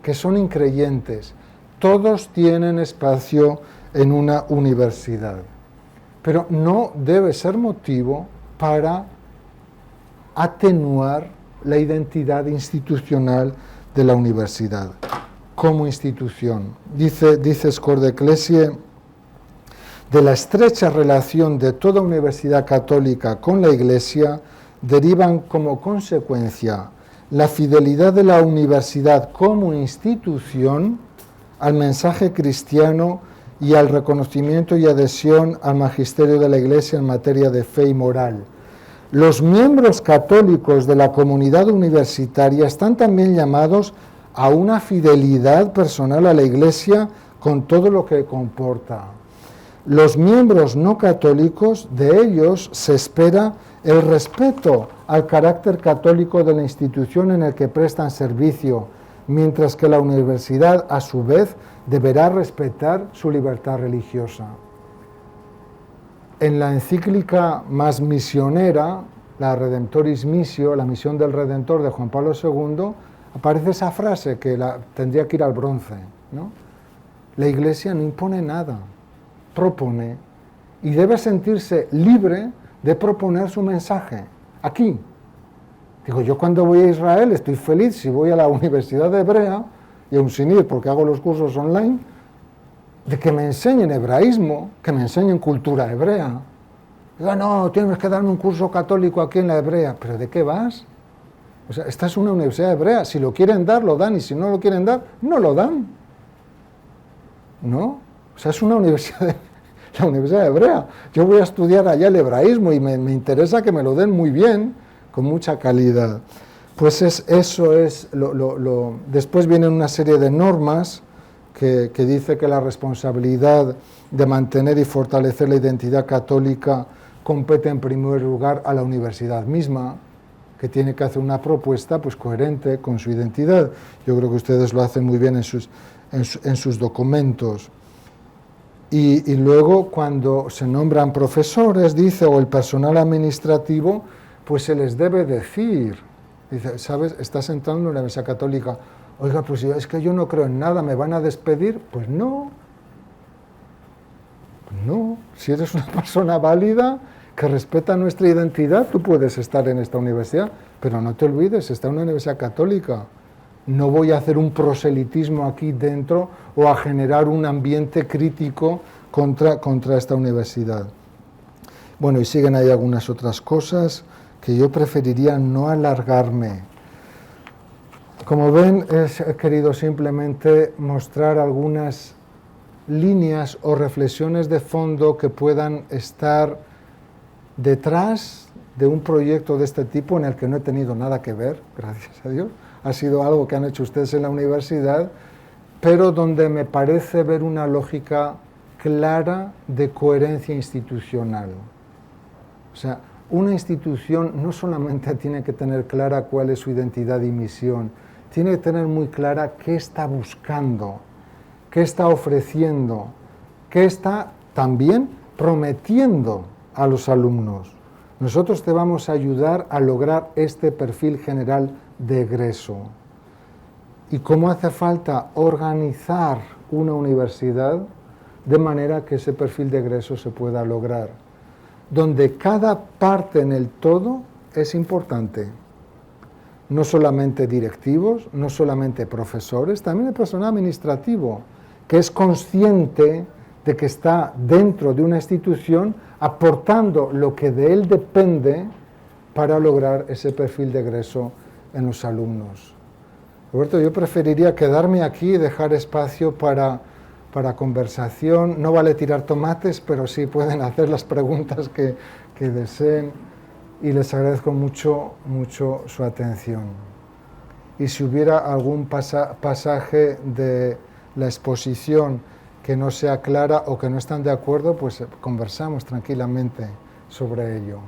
que son increyentes. Todos tienen espacio en una universidad, pero no debe ser motivo para atenuar la identidad institucional de la universidad como institución. Dice Cor de Ecclesiae, de la estrecha relación de toda universidad católica con la Iglesia derivan como consecuencia la fidelidad de la universidad como institución al mensaje cristiano y al reconocimiento y adhesión al magisterio de la Iglesia en materia de fe y moral. Los miembros católicos de la comunidad universitaria están también llamados a una fidelidad personal a la Iglesia con todo lo que comporta. Los miembros no católicos, de ellos se espera el respeto al carácter católico de la institución en el que prestan servicio, mientras que la universidad, a su vez, deberá respetar su libertad religiosa. En la encíclica más misionera, la Redemptoris Missio, la misión del Redentor de Juan Pablo II, aparece esa frase que tendría que ir al bronce, ¿no? La Iglesia no impone nada, propone, y debe sentirse libre de proponer su mensaje, aquí. Digo, yo cuando voy a Israel estoy feliz si voy a la Universidad Hebrea, y aún sin ir porque hago los cursos online, de que me enseñen hebraísmo, que me enseñen cultura hebrea. Diga, no, tienes que darme un curso católico aquí en la hebrea. ¿Pero de qué vas? O sea, esta es una universidad hebrea. Si lo quieren dar, lo dan. Y si no lo quieren dar, no lo dan. ¿No? O sea, es una universidad, la universidad hebrea. Yo voy a estudiar allá el hebraísmo y me interesa que me lo den muy bien, con mucha calidad. Pues eso es Después vienen una serie de normas que dice que la responsabilidad de mantener y fortalecer la identidad católica compete en primer lugar a la universidad misma, que tiene que hacer una propuesta pues coherente con su identidad. Yo creo que ustedes lo hacen muy bien en sus documentos. Y luego cuando se nombran profesores, dice, o el personal administrativo, pues se les debe decir, dice, ¿sabes? Estás entrando en una universidad católica, oiga, pues es que yo no creo en nada, ¿me van a despedir? Pues no. No, si eres una persona válida, que respeta nuestra identidad, tú puedes estar en esta universidad, pero no te olvides, está en una universidad católica. No voy a hacer un proselitismo aquí dentro o a generar un ambiente crítico contra esta universidad. Bueno, y siguen ahí algunas otras cosas que yo preferiría no alargarme. Como ven, he querido simplemente mostrar algunas líneas o reflexiones de fondo que puedan estar detrás de un proyecto de este tipo en el que no he tenido nada que ver, gracias a Dios. Ha sido algo que han hecho ustedes en la universidad, pero donde me parece ver una lógica clara de coherencia institucional. O sea, una institución no solamente tiene que tener clara cuál es su identidad y misión, tiene que tener muy clara qué está buscando, qué está ofreciendo, qué está también prometiendo a los alumnos. Nosotros te vamos a ayudar a lograr este perfil general de egreso. Y cómo hace falta organizar una universidad de manera que ese perfil de egreso se pueda lograr, donde cada parte en el todo es importante. No solamente directivos, no solamente profesores, también el personal administrativo, que es consciente de que está dentro de una institución aportando lo que de él depende para lograr ese perfil de egreso en los alumnos. Roberto, yo preferiría quedarme aquí y dejar espacio para conversación. No vale tirar tomates, pero sí pueden hacer las preguntas que deseen. Y les agradezco mucho su atención. Y si hubiera algún pasaje de la exposición que no sea clara o que no están de acuerdo, pues conversamos tranquilamente sobre ello.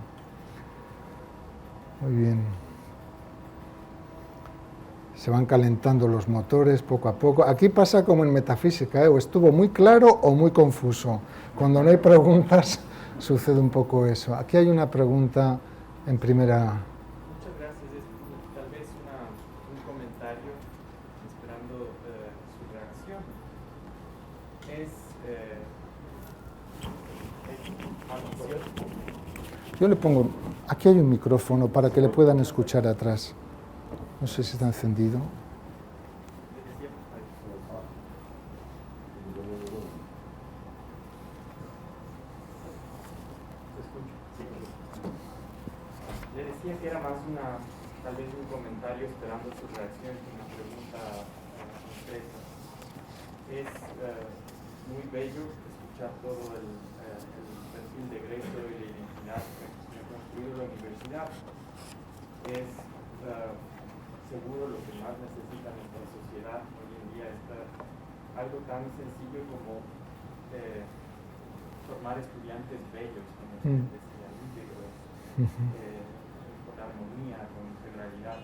Muy bien. Se van calentando los motores poco a poco. Aquí pasa como en metafísica, o estuvo muy claro o muy confuso. Cuando no hay preguntas, sucede un poco eso. Aquí hay una pregunta en primera. Muchas gracias. Es tal vez un comentario, esperando su reacción. Yo le pongo, aquí hay un micrófono para que le puedan escuchar atrás. No sé si está encendido. Le decía que era más tal vez un comentario esperando su reacción y una pregunta concreta. Es muy bello escuchar todo el perfil de egreso y la identidad que ha construido la universidad. Es seguro lo que más necesita nuestra sociedad hoy en día, es algo tan sencillo como formar estudiantes bellos, como se decía, íntegros, con armonía, con integralidad.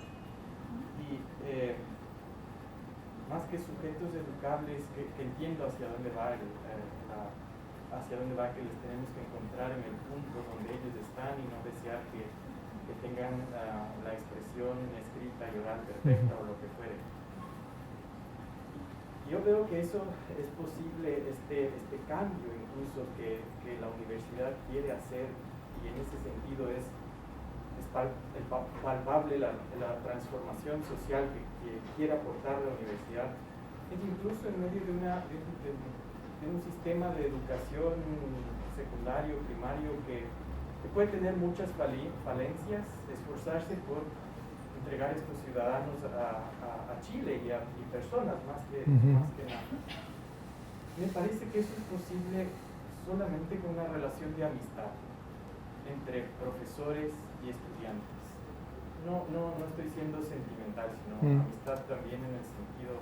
Y más que sujetos educables, que entiendo hacia dónde va que les tenemos que encontrar en el punto donde ellos están y no desear que tengan la expresión escrita y oral perfecta o lo que fuere. Yo veo que eso es posible, este cambio incluso que la universidad quiere hacer, y en ese sentido es palpable la transformación social que quiere aportar la universidad, es incluso en medio de un sistema de educación secundario, primario, que puede tener muchas falencias, esforzarse por entregar estos ciudadanos a Chile y personas más que nada. Me parece que eso es posible solamente con una relación de amistad entre profesores y estudiantes. No estoy siendo sentimental, sino amistad también en el sentido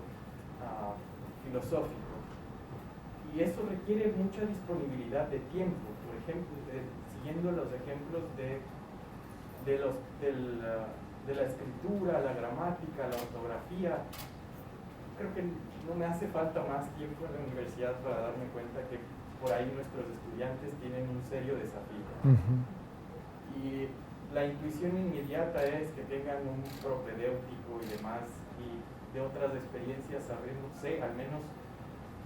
filosófico. Y eso requiere mucha disponibilidad de tiempo. Por ejemplo, siguiendo los ejemplos de la escritura, la gramática, la ortografía, creo que no me hace falta más tiempo en la universidad para darme cuenta que por ahí nuestros estudiantes tienen un serio desafío. Y la intuición inmediata es que tengan un propedéutico y demás, y de otras experiencias sé al menos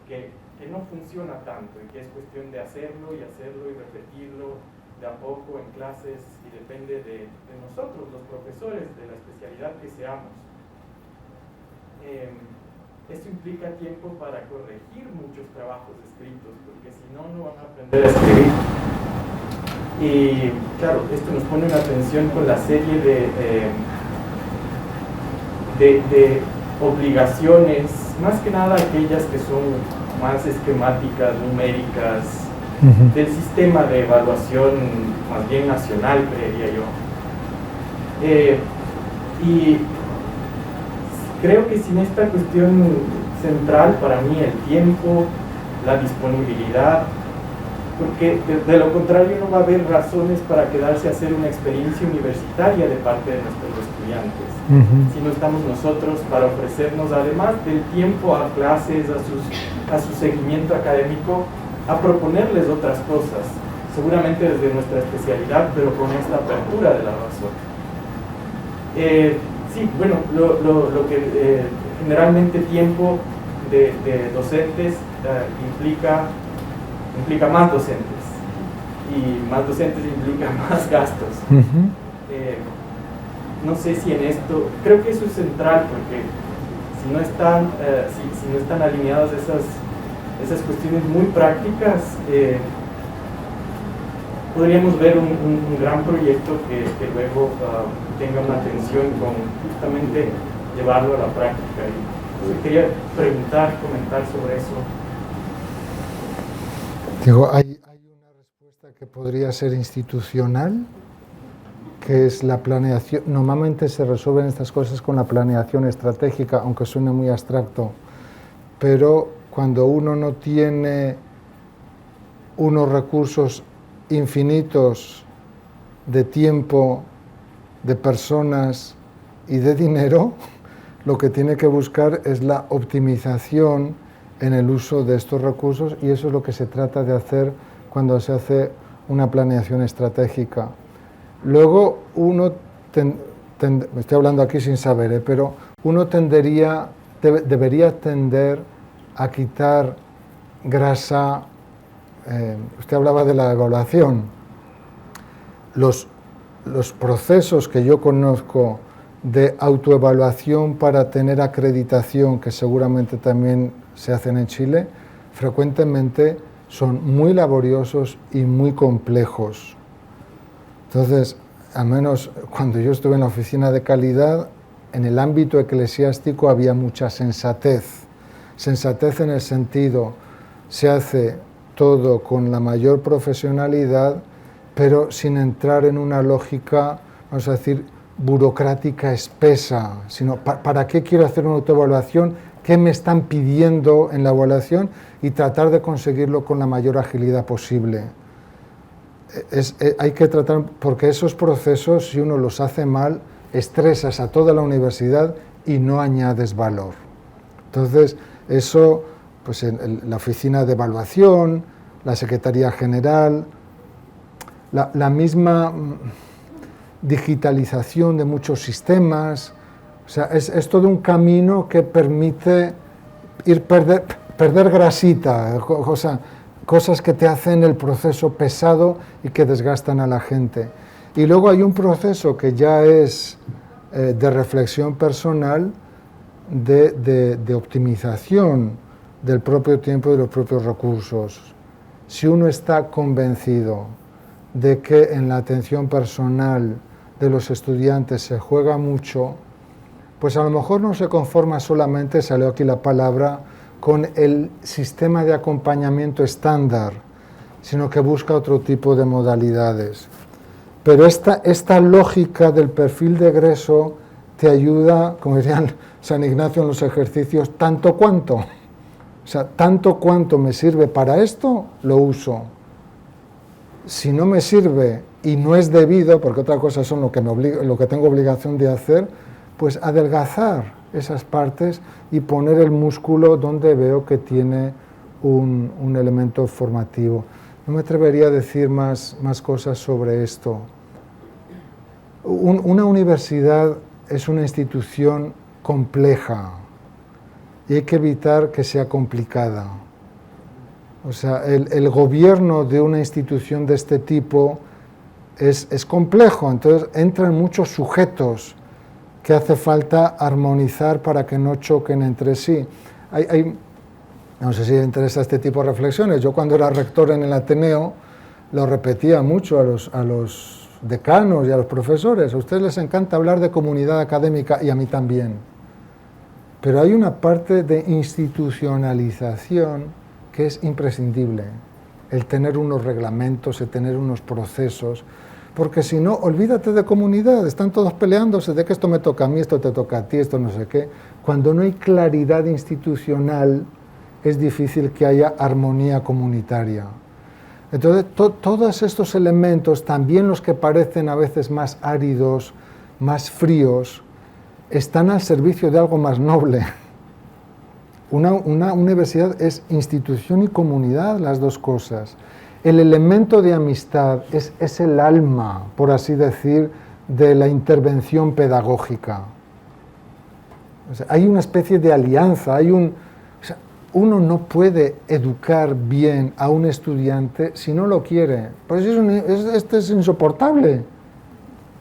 que no funciona tanto y que es cuestión de hacerlo y repetirlo de a poco en clases, y depende de nosotros, los profesores, de la especialidad que seamos. Esto implica tiempo para corregir muchos trabajos escritos, porque si no, no van a aprender a escribir. Y claro, esto nos pone una tensión con la serie de obligaciones, más que nada aquellas que son más esquemáticas, numéricas, del sistema de evaluación más bien nacional, creería yo. Y creo que sin esta cuestión central para mí, el tiempo, la disponibilidad, porque de lo contrario no va a haber razones para quedarse a hacer una experiencia universitaria de parte de nuestros estudiantes. Si no estamos nosotros para ofrecernos, además del tiempo a clases, a su seguimiento académico, a proponerles otras cosas, seguramente desde nuestra especialidad, pero con esta apertura de la razón. Sí, bueno, lo que generalmente tiempo de docentes implica más docentes, y más docentes implica más gastos. No sé si en esto, creo que eso es central, porque si no están alineadas esas cuestiones muy prácticas, podríamos ver un gran proyecto que luego tenga una tensión con justamente llevarlo a la práctica. Y quería comentar sobre eso. Digo, hay una respuesta que podría ser institucional, que es la planeación. Normalmente se resuelven estas cosas con la planeación estratégica, aunque suene muy abstracto, pero cuando uno no tiene unos recursos infinitos de tiempo, de personas y de dinero, lo que tiene que buscar es la optimización en el uso de estos recursos, y eso es lo que se trata de hacer cuando se hace una planeación estratégica. Luego uno, estoy hablando aquí sin saber, pero uno debería tender a quitar grasa. Usted hablaba de la evaluación. Los procesos que yo conozco de autoevaluación para tener acreditación, que seguramente también se hacen en Chile, frecuentemente son muy laboriosos y muy complejos. Entonces, al menos cuando yo estuve en la oficina de calidad, en el ámbito eclesiástico había mucha sensatez. Sensatez en el sentido, se hace todo con la mayor profesionalidad, pero sin entrar en una lógica, vamos a decir, burocrática espesa, sino ¿para qué quiero hacer una autoevaluación? ¿Qué me están pidiendo en la evaluación? Y tratar de conseguirlo con la mayor agilidad posible. Hay que tratar, porque esos procesos, si uno los hace mal, estresas a toda la universidad y no añades valor. Entonces, eso, pues en la oficina de evaluación, la Secretaría General, la misma digitalización de muchos sistemas, o sea, es todo un camino que permite perder grasita, cosas que te hacen el proceso pesado y que desgastan a la gente. Y luego hay un proceso que ya es de reflexión personal, de optimización del propio tiempo y de los propios recursos. Si uno está convencido de que en la atención personal de los estudiantes se juega mucho, pues a lo mejor no se conforma solamente, salió aquí la palabra, con el sistema de acompañamiento estándar, sino que busca otro tipo de modalidades. Pero esta lógica del perfil de egreso te ayuda, como dirían San Ignacio en los ejercicios, tanto cuanto. O sea, tanto cuanto me sirve para esto, lo uso. Si no me sirve y no es debido, porque otra cosa son lo que tengo obligación de hacer, pues adelgazar esas partes y poner el músculo donde veo que tiene un elemento formativo. No me atrevería a decir más cosas sobre esto. Una universidad es una institución compleja y hay que evitar que sea complicada. O sea, el gobierno de una institución de este tipo es complejo, entonces entran muchos sujetos que hace falta armonizar para que no choquen entre sí. No sé si le interesa este tipo de reflexiones. Yo cuando era rector en el Ateneo lo repetía mucho a los decanos y a los profesores. A ustedes les encanta hablar de comunidad académica y a mí también. Pero hay una parte de institucionalización que es imprescindible. El tener unos reglamentos, el tener unos procesos. Porque si no, olvídate de comunidad. Están todos peleándose de que esto me toca a mí, esto te toca a ti, esto no sé qué. Cuando no hay claridad institucional, es difícil que haya armonía comunitaria. Entonces, todos estos elementos, también los que parecen a veces más áridos, más fríos, están al servicio de algo más noble. Una universidad es institución y comunidad, las dos cosas. El elemento de amistad es el alma, por así decir, de la intervención pedagógica. O sea, hay una especie de alianza, uno no puede educar bien a un estudiante si no lo quiere. Pues este es insoportable.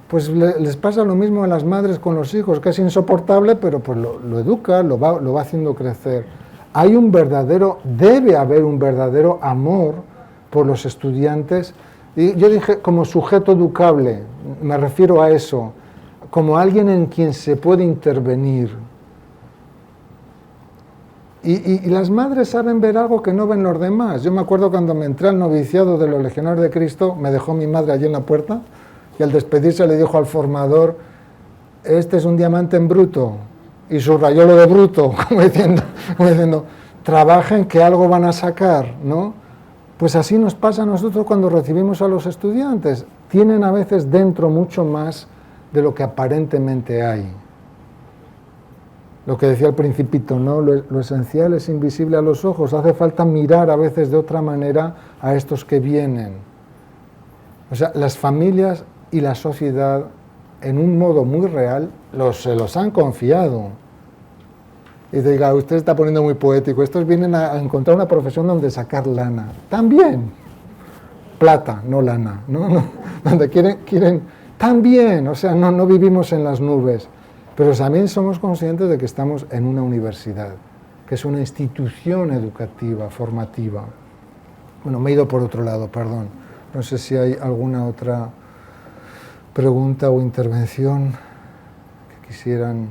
Pues les pasa lo mismo a las madres con los hijos, que es insoportable, pero pues lo educa, lo va haciendo crecer. Debe haber un verdadero amor por los estudiantes. Y yo dije como sujeto educable, me refiero a eso, como alguien en quien se puede intervenir. Y las madres saben ver algo que no ven los demás. Yo me acuerdo cuando me entré al noviciado de los Legionarios de Cristo, me dejó mi madre allí en la puerta y al despedirse le dijo al formador, este es un diamante en bruto, y subrayó lo de bruto, como diciendo, trabajen que algo van a sacar, ¿no? Pues así nos pasa a nosotros cuando recibimos a los estudiantes. Tienen a veces dentro mucho más de lo que aparentemente hay. Lo que decía el Principito, ¿no? Lo esencial es invisible a los ojos. Hace falta mirar a veces de otra manera a estos que vienen. O sea, las familias y la sociedad, en un modo muy real, se los han confiado. Y diga, usted está poniendo muy poético. Estos vienen a encontrar una profesión donde sacar lana. También. Plata, no lana. ¿No? Donde quieren también. O sea, no vivimos en las nubes. Pero también somos conscientes de que estamos en una universidad, que es una institución educativa, formativa. Bueno, me he ido por otro lado, perdón. No sé si hay alguna otra pregunta o intervención que quisieran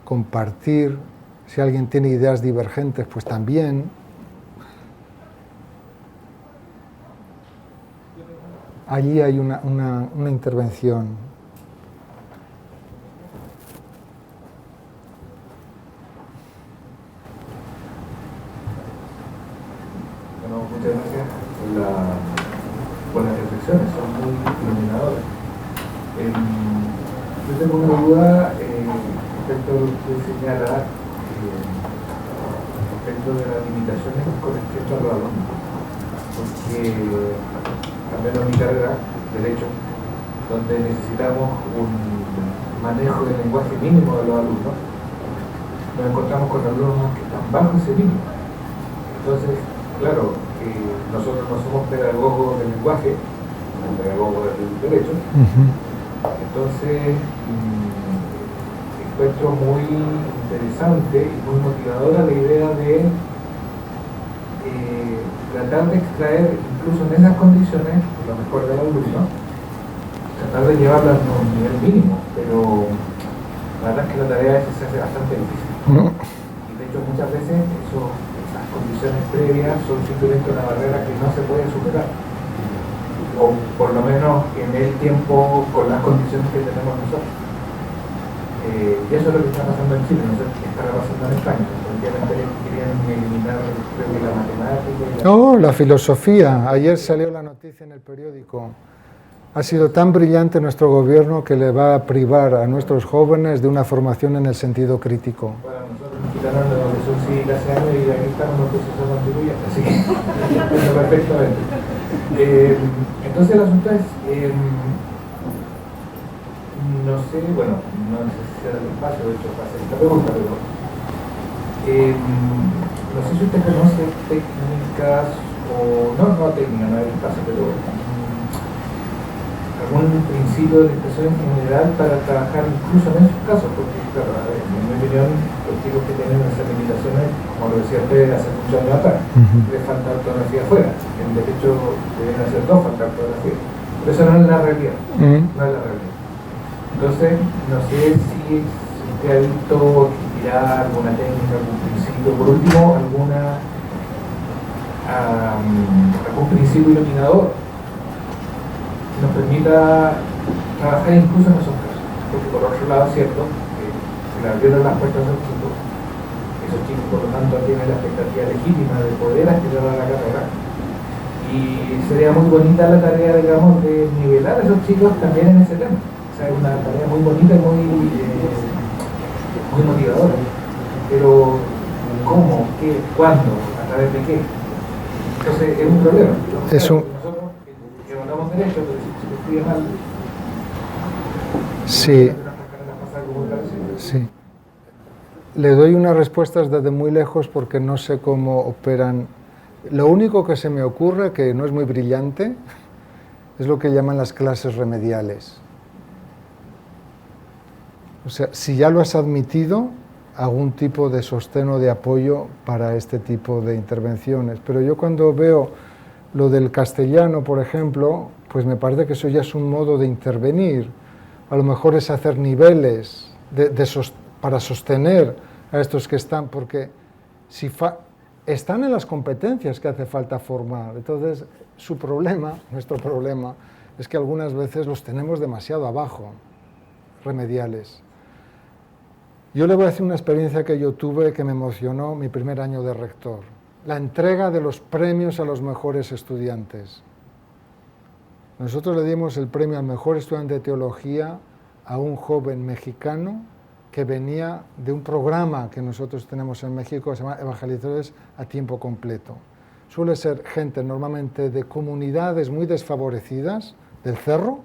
compartir. Si alguien tiene ideas divergentes, pues también. Allí hay una intervención. Muchas gracias por las reflexiones, son muy iluminadoras. Yo tengo una duda respecto a lo que usted señala, respecto de las limitaciones con respecto a los alumnos, porque al menos en mi carrera, Derecho, donde necesitamos un manejo del lenguaje mínimo de los alumnos, nos encontramos con alumnos que están bajo ese mínimo. Entonces, claro, nosotros no somos pedagogos del lenguaje, somos pedagogos del derecho. Entonces, encuentro muy interesante y muy motivadora la idea de tratar de extraer, incluso en esas condiciones, lo mejor del alumno, tratar de llevarlo a un nivel mínimo, pero la verdad es que la tarea a veces se hace bastante difícil. Y de hecho muchas veces esas condiciones previas son simplemente una barrera que no se puede superar. O por lo menos en el tiempo con las condiciones que tenemos nosotros. Y eso es lo que está pasando en Chile, no sé qué estará pasando en España. Querían eliminar, creo que la matemática. No, la filosofía. Ayer salió la noticia en el periódico. Ha sido tan brillante nuestro gobierno que le va a privar a nuestros jóvenes de una formación en el sentido crítico. Bueno, nosotros nos quitaron de donde son cívil hace años y aquí estamos los procesos constituyentes, así que entiendo perfectamente. Entonces el asunto es, no sé, bueno, no necesita el espacio, de hecho, para hacer esta pregunta, pero no sé si usted conoce técnicas o, no técnicas, no hay espacio, pero algún principio de expresión en general para trabajar incluso en esos casos, porque claro, en mi opinión los chicos que tienen esas limitaciones, como lo decía usted hace muchos años atrás, les falta ortografía afuera, en derecho deben hacer dos falta ortografía, pero eso no es la realidad, no es la realidad. Entonces, no sé si usted ha visto tirar alguna técnica, algún principio, por último algún principio iluminador nos permita trabajar incluso en esos casos, porque por otro lado es cierto que se le abrieron las puertas a esos chicos por lo tanto tienen la expectativa legítima de poder aspirar a la carrera y sería muy bonita la tarea, digamos, de nivelar a esos chicos también en ese tema, o sea, es una tarea muy bonita y muy motivadora, pero ¿cómo? ¿Qué? ¿Cuándo? ¿A través de qué? Entonces es un problema. Nosotros que hablamos derecho, pero si se estudia mal, sí. Sí. Le doy unas respuestas desde muy lejos porque no sé cómo operan. Lo único que se me ocurre, que no es muy brillante, es lo que llaman las clases remediales. O sea, si ya lo has admitido, algún tipo de sostén o de apoyo para este tipo de intervenciones. Pero yo cuando veo lo del castellano, por ejemplo, pues me parece que eso ya es un modo de intervenir. A lo mejor es hacer niveles para sostener a estos que están, porque si están en las competencias que hace falta formar. Entonces, nuestro problema, es que algunas veces los tenemos demasiado abajo, remediales. Yo le voy a decir una experiencia que yo tuve que me emocionó mi primer año de rector. La entrega de los premios a los mejores estudiantes. Nosotros le dimos el premio al mejor estudiante de teología a un joven mexicano que venía de un programa que nosotros tenemos en México que se llama Evangelizadores a Tiempo Completo. Suele ser gente normalmente de comunidades muy desfavorecidas del cerro,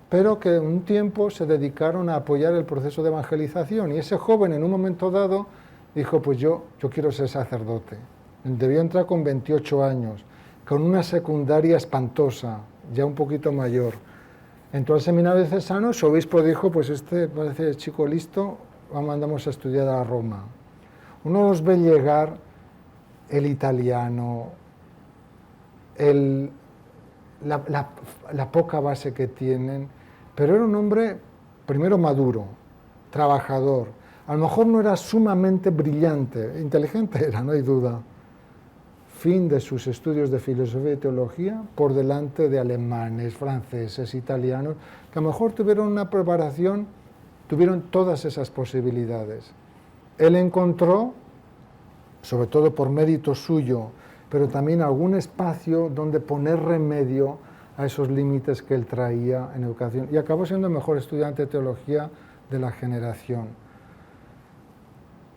pero que en un tiempo se dedicaron a apoyar el proceso de evangelización. Y ese joven en un momento dado dijo, pues yo quiero ser sacerdote. Debió entrar con 28 años, con una secundaria espantosa, ya un poquito mayor. Entró al seminario diocesano, su obispo dijo, pues este parece chico listo, mandamos a estudiar a Roma. Uno los ve llegar, el italiano, la poca base que tienen, pero era un hombre, primero maduro, trabajador. A lo mejor no era sumamente brillante, inteligente era, no hay duda. Fin de sus estudios de filosofía y teología por delante de alemanes, franceses, italianos, que a lo mejor tuvieron una preparación, tuvieron todas esas posibilidades. Él encontró, sobre todo por mérito suyo, pero también algún espacio donde poner remedio a esos límites que él traía en educación. Y acabó siendo el mejor estudiante de teología de la generación.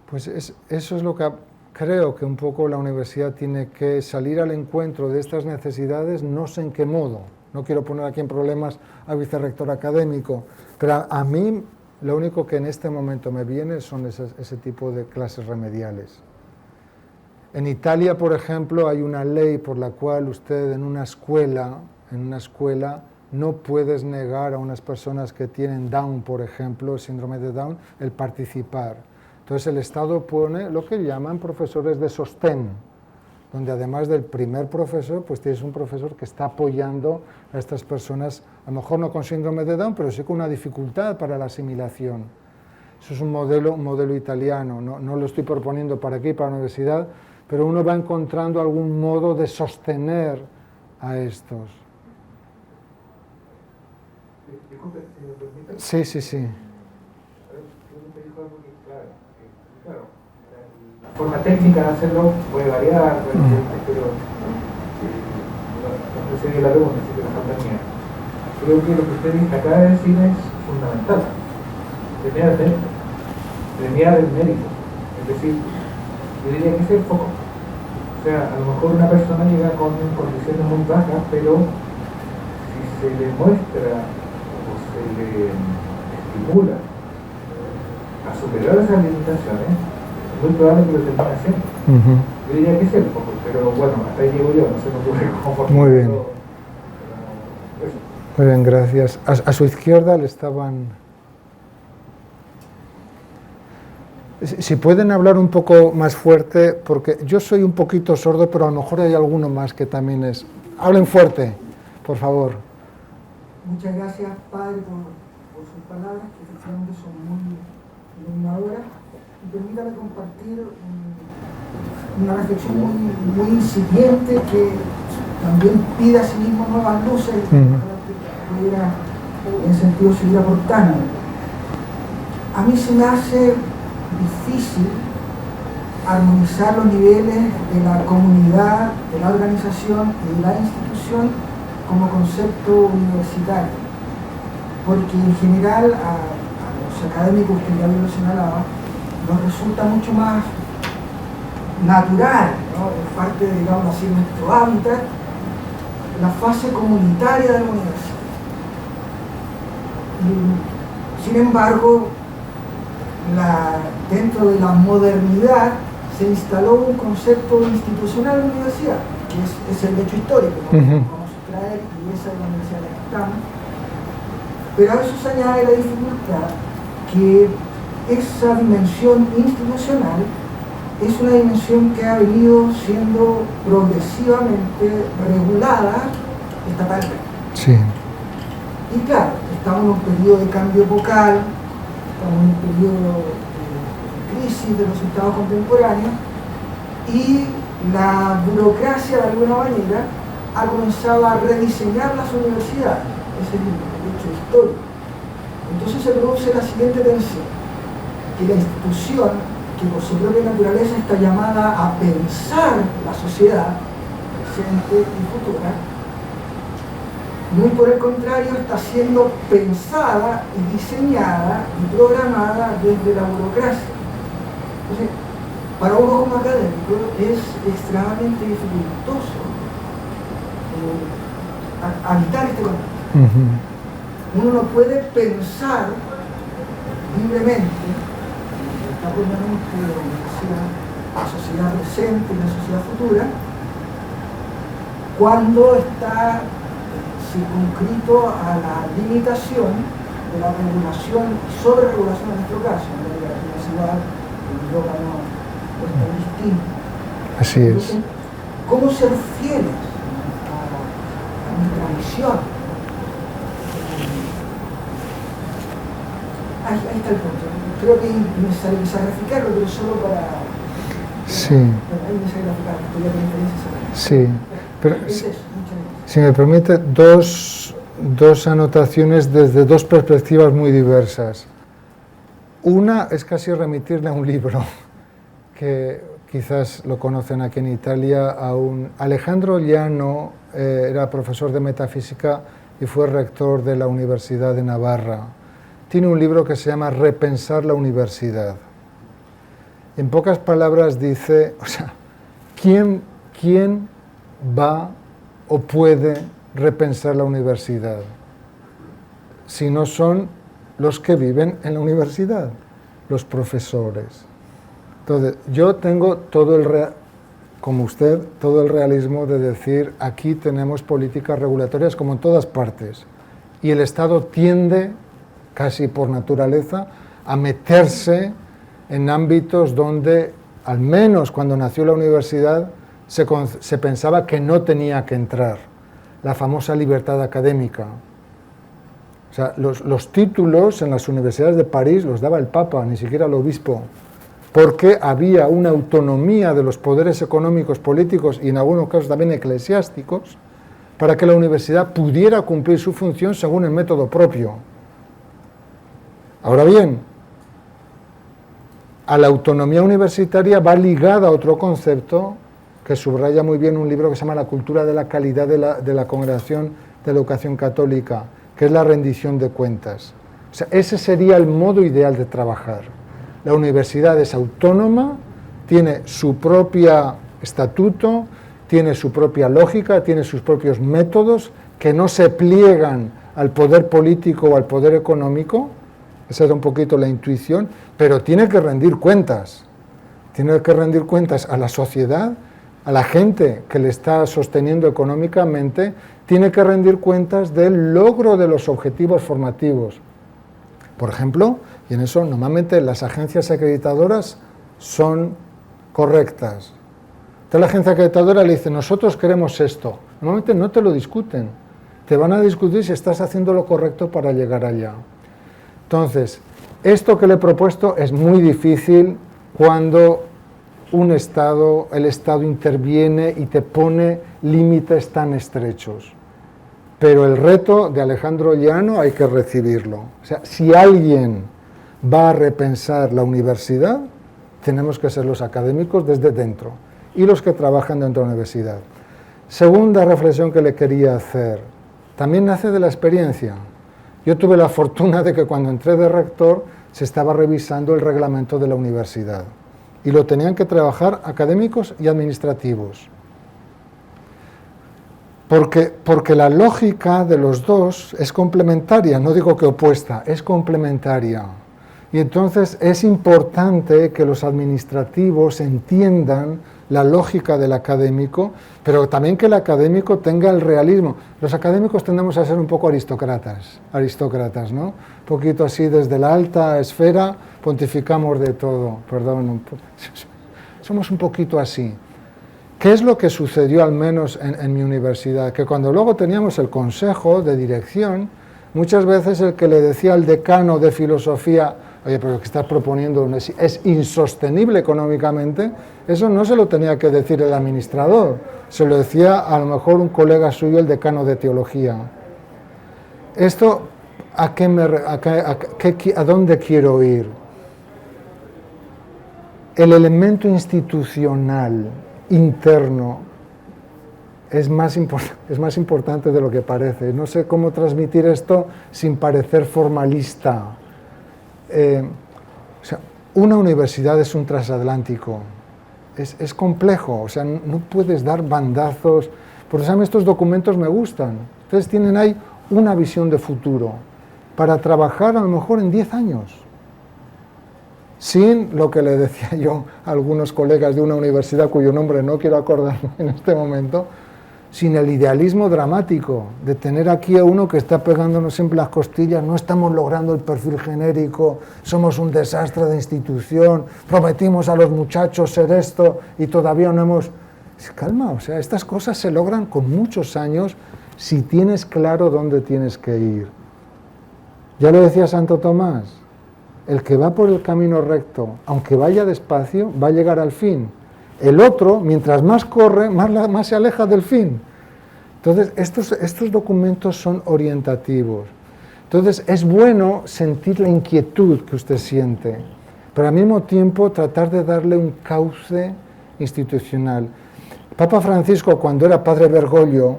Pues eso es lo que creo que un poco la universidad tiene que salir al encuentro de estas necesidades, no sé en qué modo. No quiero poner aquí en problemas al vicerrector académico, pero a mí lo único que en este momento me viene son ese tipo de clases remediales. En Italia, por ejemplo, hay una ley por la cual usted en una escuela no puedes negar a unas personas que tienen Down, por ejemplo, el síndrome de Down, el participar. Entonces el Estado pone lo que llaman profesores de sostén, donde además del primer profesor, pues tienes un profesor que está apoyando a estas personas, a lo mejor no con síndrome de Down, pero sí con una dificultad para la asimilación. Eso es un modelo italiano, no lo estoy proponiendo para aquí, para la universidad, pero uno va encontrando algún modo de sostener a estos. Disculpe, si me permite. Sí, sí, sí. Me dijo algo que, claro, la forma técnica de hacerlo puede variar, pero no sé si la pregunta, si te la falta mía. Creo que lo que usted acaba de decir es fundamental. Premiar el mérito. Es decir, yo diría que ese es el foco. O sea, a lo mejor una persona llega con condiciones muy bajas, pero si se le muestra o se le estimula a superar esas limitaciones, es muy probable que lo termine haciendo. Yo diría que ese es el foco, pero bueno, hasta ahí llego yo, no se me ocurre cómo. Muy bien. Muy bien, gracias. A su izquierda le estaban... Si pueden hablar un poco más fuerte, porque yo soy un poquito sordo, pero a lo mejor hay alguno más que también es... Hablen fuerte, por favor. Muchas gracias, Padre, por sus palabras, que efectivamente son muy iluminadoras. Y permítame compartir una reflexión muy incipiente que también pide a sí mismo nuevas luces, que pudiera en sentido seguir aportando. A mí se me hace difícil armonizar los niveles de la comunidad, de la organización y de la institución como concepto universitario, porque en general a los académicos que ya lo señalaba nos resulta mucho más natural, ¿no? Es parte, digamos así, nuestro hábitat, la fase comunitaria de la universidad. Y, sin embargo, dentro de la modernidad se instaló un concepto institucional en la universidad, que es el hecho histórico, ¿no? Vamos a traer, y esa es la universidad en la que estamos. Pero a eso se añade la dificultad que esa dimensión institucional es una dimensión que ha venido siendo progresivamente regulada estatalmente. Sí. Y claro, estamos en un periodo de cambio epocal, estamos en un periodo de crisis de los estados contemporáneos, y la burocracia de alguna manera ha comenzado a rediseñar las universidades. Ese es el hecho histórico. Entonces se produce la siguiente tensión, que la institución, que por su propia naturaleza está llamada a pensar la sociedad presente y futura, muy por el contrario está siendo pensada y diseñada y programada desde la burocracia. Entonces, para uno como académico es extremadamente dificultoso habitar este contexto. Uno no puede pensar libremente la sociedad presente y la sociedad futura cuando está circunscrito a la limitación de la regulación y sobreregulación en nuestro caso, en la universidad, el idioma no es tan distinto. Así es. Entonces, ¿cómo ser fieles a nuestra misión? Ahí está el punto. Creo que es necesario sacrificarlo, pero solo para... Sí. Hay que sacrificarlo, estudiar la diferencia. Sí. Pero, Es eso, muchas gracias. si me permite, dos anotaciones desde dos perspectivas muy diversas. Una es casi remitirle a un libro que quizás lo conocen aquí en Italia, Alejandro Llano era profesor de metafísica y fue rector de la Universidad de Navarra. Tiene un libro que se llama Repensar la universidad. En pocas palabras dice, o sea, ¿quién va o puede repensar la universidad si no son los que viven en la universidad, los profesores? Entonces, yo tengo como usted, todo el realismo de decir, aquí tenemos políticas regulatorias como en todas partes, y el Estado tiende, casi por naturaleza, a meterse en ámbitos donde, al menos cuando nació la universidad, se pensaba que no tenía que entrar. La famosa libertad académica. O sea, los títulos en las universidades de París los daba el Papa, ni siquiera el obispo, porque había una autonomía de los poderes económicos, políticos y en algunos casos también eclesiásticos, para que la universidad pudiera cumplir su función según el método propio. Ahora bien, a la autonomía universitaria va ligada a otro concepto que subraya muy bien un libro que se llama La cultura de la calidad de la Congregación de la Educación Católica, que es la rendición de cuentas. O sea, ese sería el modo ideal de trabajar. La universidad es autónoma, tiene su propio estatuto, tiene su propia lógica, tiene sus propios métodos que no se pliegan al poder político o al poder económico. Esa es un poquito la intuición, pero tiene que rendir cuentas. Tiene que rendir cuentas a la sociedad, a la gente que le está sosteniendo económicamente, tiene que rendir cuentas del logro de los objetivos formativos. Por ejemplo, y en eso normalmente las agencias acreditadoras son correctas. Entonces la agencia acreditadora le dice, nosotros queremos esto. Normalmente no te lo discuten, te van a discutir si estás haciendo lo correcto para llegar allá. Entonces, esto que le he propuesto es muy difícil cuando el Estado interviene y te pone límites tan estrechos. Pero el reto de Alejandro Llano hay que recibirlo. O sea, si alguien va a repensar la universidad, tenemos que ser los académicos desde dentro y los que trabajan dentro de la universidad. Segunda reflexión que le quería hacer, también nace de la experiencia. Yo tuve la fortuna de que cuando entré de rector se estaba revisando el reglamento de la universidad y lo tenían que trabajar académicos y administrativos. Porque la lógica de los dos es complementaria, no digo que opuesta, es complementaria. Y entonces es importante que los administrativos entiendan la lógica del académico, pero también que el académico tenga el realismo. Los académicos tendemos a ser un poco aristócratas, ¿no? Un poquito así desde la alta esfera pontificamos de todo, somos un poquito así. ¿Qué es lo que sucedió al menos en mi universidad? Que cuando luego teníamos el consejo de dirección, muchas veces el que le decía al decano de filosofía, oye, pero lo que estás proponiendo es insostenible económicamente, eso no se lo tenía que decir el administrador, se lo decía a lo mejor un colega suyo, el decano de teología. Esto, ¿a dónde quiero ir? El elemento institucional interno es más importante de lo que parece. No sé cómo transmitir esto sin parecer formalista. O sea, una universidad es un transatlántico, es complejo, o sea, no puedes dar bandazos. Por eso a mí estos documentos me gustan. Ustedes tienen ahí una visión de futuro para trabajar a lo mejor en 10 años. Sin lo que le decía yo a algunos colegas de una universidad cuyo nombre no quiero acordarme en este momento, sin el idealismo dramático de tener aquí a uno que está pegándonos siempre las costillas, no estamos logrando el perfil genérico, somos un desastre de institución, prometimos a los muchachos ser esto y todavía no hemos... Calma, o sea, estas cosas se logran con muchos años si tienes claro dónde tienes que ir. Ya lo decía Santo Tomás, el que va por el camino recto, aunque vaya despacio, va a llegar al fin. El otro, mientras más corre, más se aleja del fin. Entonces, estos documentos son orientativos. Entonces, es bueno sentir la inquietud que usted siente, pero al mismo tiempo tratar de darle un cauce institucional. Papa Francisco, cuando era padre Bergoglio,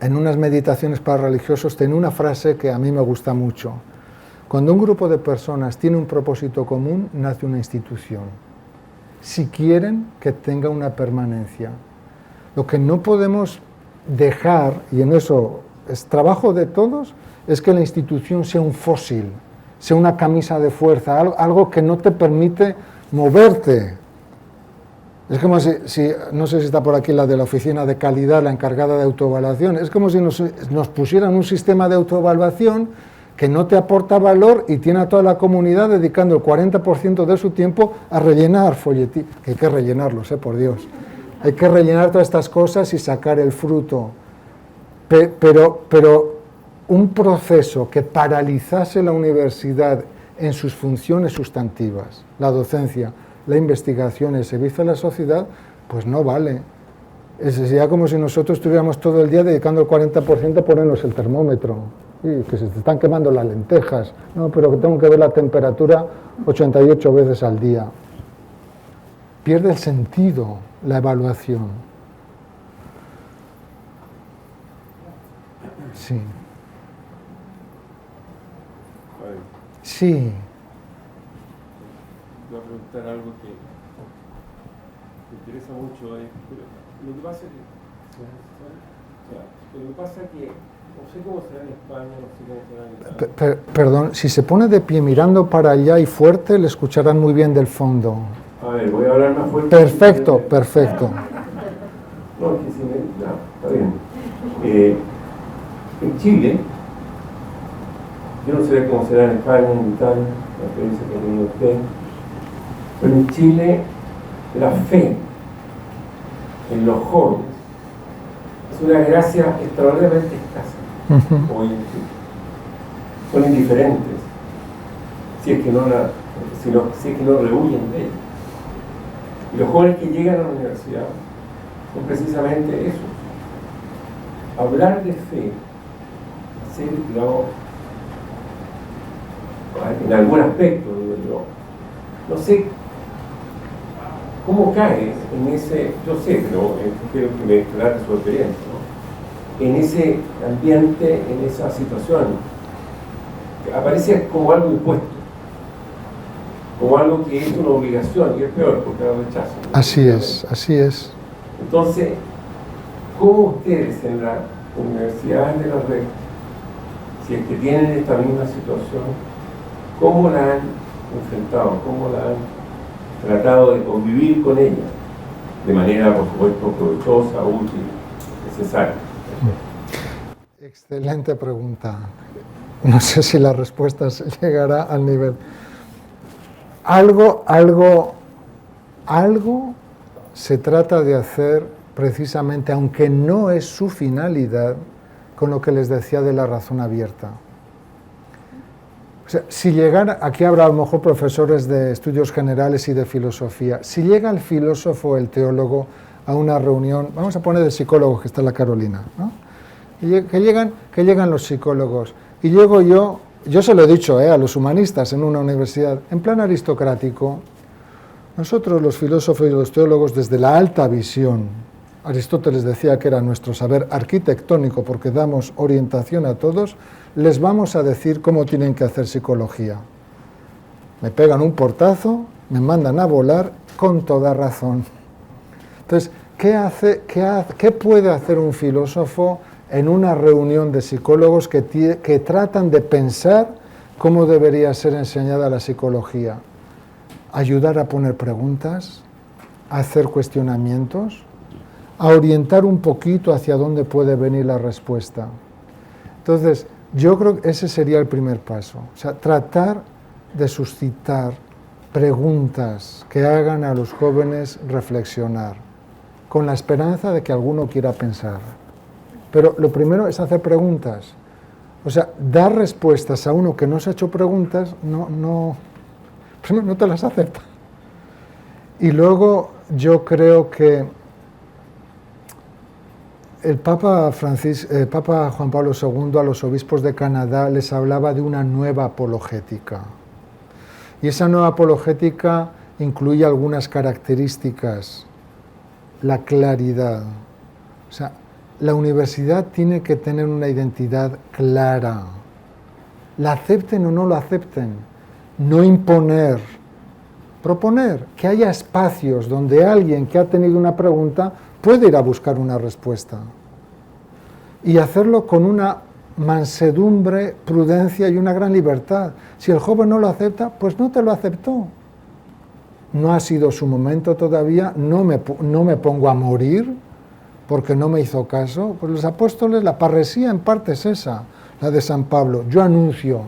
en unas meditaciones para religiosos, tenía una frase que a mí me gusta mucho. Cuando un grupo de personas tiene un propósito común, nace una institución. Si quieren que tenga una permanencia. Lo que no podemos dejar, y en eso es trabajo de todos, es que la institución sea un fósil, sea una camisa de fuerza, algo que no te permite moverte. Es como si, no sé si está por aquí la de la oficina de calidad, la encargada de autoevaluación, es como si nos pusieran un sistema de autoevaluación que no te aporta valor y tiene a toda la comunidad dedicando el 40% de su tiempo a rellenar folletines, que hay que rellenarlos, por Dios. Hay que rellenar todas estas cosas y sacar el fruto. Pero un proceso que paralizase la universidad en sus funciones sustantivas, la docencia, la investigación, el servicio a la sociedad, pues no vale. Sería como si nosotros estuviéramos todo el día dedicando el 40% a ponernos el termómetro. Y que se te están quemando las lentejas. No, pero que tengo que ver la temperatura 88 veces al día. Pierde el sentido la evaluación. Sí. Sí. Voy a preguntar algo que me interesa mucho. Lo que pasa es que no sé cómo será en España, no sé cómo será en Italia. Perdón, si se pone de pie mirando para allá y fuerte, le escucharán muy bien del fondo. A ver, voy a hablar más fuerte. Perfecto, perfecto. No, que si está bien. En Chile, yo no sé cómo será en España, en Italia, la experiencia que ha tenido usted, pero en Chile la fe en los jóvenes es una gracia extraordinariamente escasa. Hoy en Chile. Son indiferentes si es que no rehuyen de ella. Y los jóvenes que llegan a la universidad son precisamente eso. Hablar de fe, hacer, digamos, en algún aspecto, digo yo, no sé cómo cae en ese, yo sé, pero quiero que me relate su experiencia, ¿no? En ese ambiente, en esa situación, que aparece como algo impuesto, como algo que es una obligación, y es peor porque lo rechazan. Así es, así es. Entonces, ¿cómo ustedes en las universidades de la red, si es que tienen esta misma situación, cómo la han enfrentado, cómo la han tratado de convivir con ella de manera, por supuesto, provechosa, útil, necesaria? Excelente pregunta. No sé si la respuesta llegará al nivel. Algo se trata de hacer precisamente, aunque no es su finalidad, con lo que les decía de la razón abierta. O sea, si llegan, aquí habrá a lo mejor profesores de estudios generales y de filosofía, si llega el filósofo o el teólogo a una reunión, vamos a poner el psicólogo que está en la Carolina, ¿no? Y que llegan los psicólogos, y llego yo se lo he dicho a los humanistas en una universidad, en plan aristocrático, nosotros los filósofos y los teólogos desde la alta visión, Aristóteles decía que era nuestro saber arquitectónico porque damos orientación a todos, les vamos a decir cómo tienen que hacer psicología. Me pegan un portazo, me mandan a volar con toda razón. Entonces, ¿qué puede hacer un filósofo en una reunión de psicólogos que tratan de pensar cómo debería ser enseñada la psicología? Ayudar a poner preguntas, a hacer cuestionamientos, a orientar un poquito hacia dónde puede venir la respuesta. Entonces, yo creo que ese sería el primer paso. O sea, tratar de suscitar preguntas que hagan a los jóvenes reflexionar, con la esperanza de que alguno quiera pensar. Pero lo primero es hacer preguntas. O sea, dar respuestas a uno que no se ha hecho preguntas, primero no te las acepta. Y luego yo creo que el Papa Juan Pablo II a los obispos de Canadá les hablaba de una nueva apologética. Y esa nueva apologética incluye algunas características. La claridad. O sea, la universidad tiene que tener una identidad clara. La acepten o no la acepten. No imponer. Proponer que haya espacios donde alguien que ha tenido una pregunta puede ir a buscar una respuesta. Y hacerlo con una mansedumbre, prudencia y una gran libertad. Si el joven no lo acepta, pues no te lo aceptó. no ha sido su momento todavía, no me pongo a morir porque no me hizo caso. Pues los apóstoles, la parresía en parte es esa, la de San Pablo. Yo anuncio,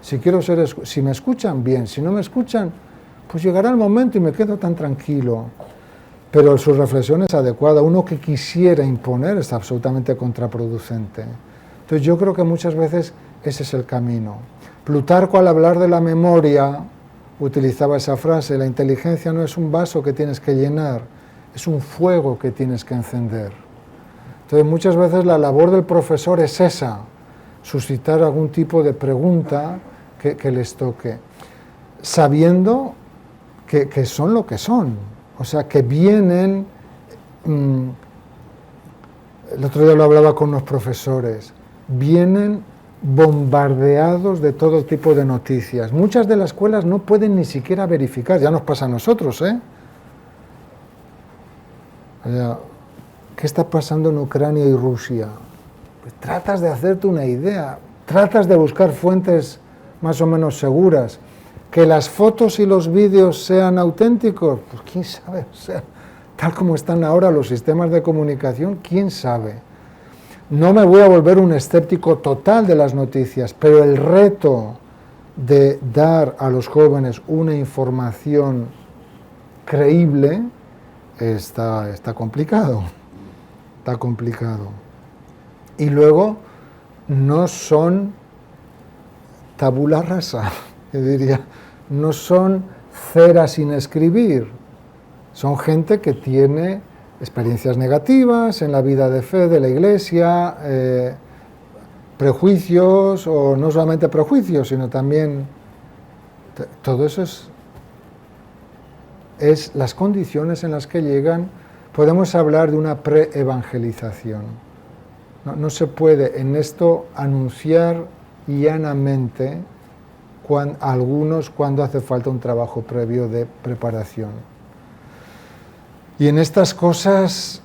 si me escuchan, bien, si no me escuchan, pues llegará el momento y me quedo tan tranquilo. Pero su reflexión es adecuada. Uno que quisiera imponer es absolutamente contraproducente. Entonces yo creo que muchas veces ese es el camino. Plutarco, al hablar de la memoria, utilizaba esa frase: la inteligencia no es un vaso que tienes que llenar, es un fuego que tienes que encender. Entonces muchas veces la labor del profesor es esa, suscitar algún tipo de pregunta que les toque, sabiendo que son lo que son. O sea, que vienen, el otro día lo hablaba con unos profesores, vienen bombardeados de todo tipo de noticias. Muchas de las escuelas no pueden ni siquiera verificar, ya nos pasa a nosotros, ¿eh? O sea, ¿qué está pasando en Ucrania y Rusia? Pues tratas de hacerte una idea, tratas de buscar fuentes más o menos seguras. Que las fotos y los vídeos sean auténticos, pues quién sabe, o sea, tal como están ahora los sistemas de comunicación, quién sabe. No me voy a volver un escéptico total de las noticias, pero el reto de dar a los jóvenes una información creíble está complicado, está complicado. Y luego no son tabula rasa, yo diría, no son cera sin escribir, son gente que tiene experiencias negativas en la vida de fe de la Iglesia, prejuicios, o no solamente prejuicios, sino también, todo eso es las condiciones en las que llegan. Podemos hablar de una pre-evangelización. No se puede en esto anunciar llanamente algunos cuando hace falta un trabajo previo de preparación. Y en estas cosas,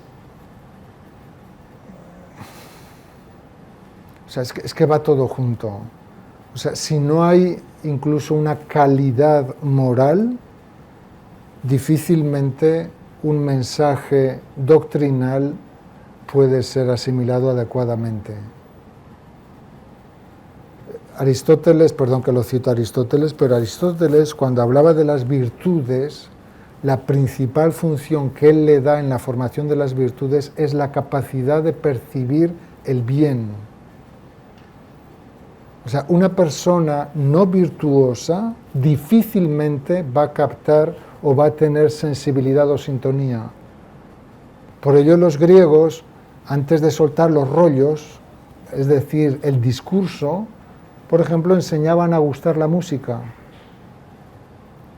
o sea, es que va todo junto. O sea, si no hay incluso una calidad moral, difícilmente un mensaje doctrinal puede ser asimilado adecuadamente. Aristóteles, perdón que lo cito a Aristóteles, pero Aristóteles, cuando hablaba de las virtudes, la principal función que él le da en la formación de las virtudes es la capacidad de percibir el bien. O sea, una persona no virtuosa difícilmente va a captar o va a tener sensibilidad o sintonía. Por ello los griegos, antes de soltar los rollos, es decir, el discurso, por ejemplo, enseñaban a gustar la música.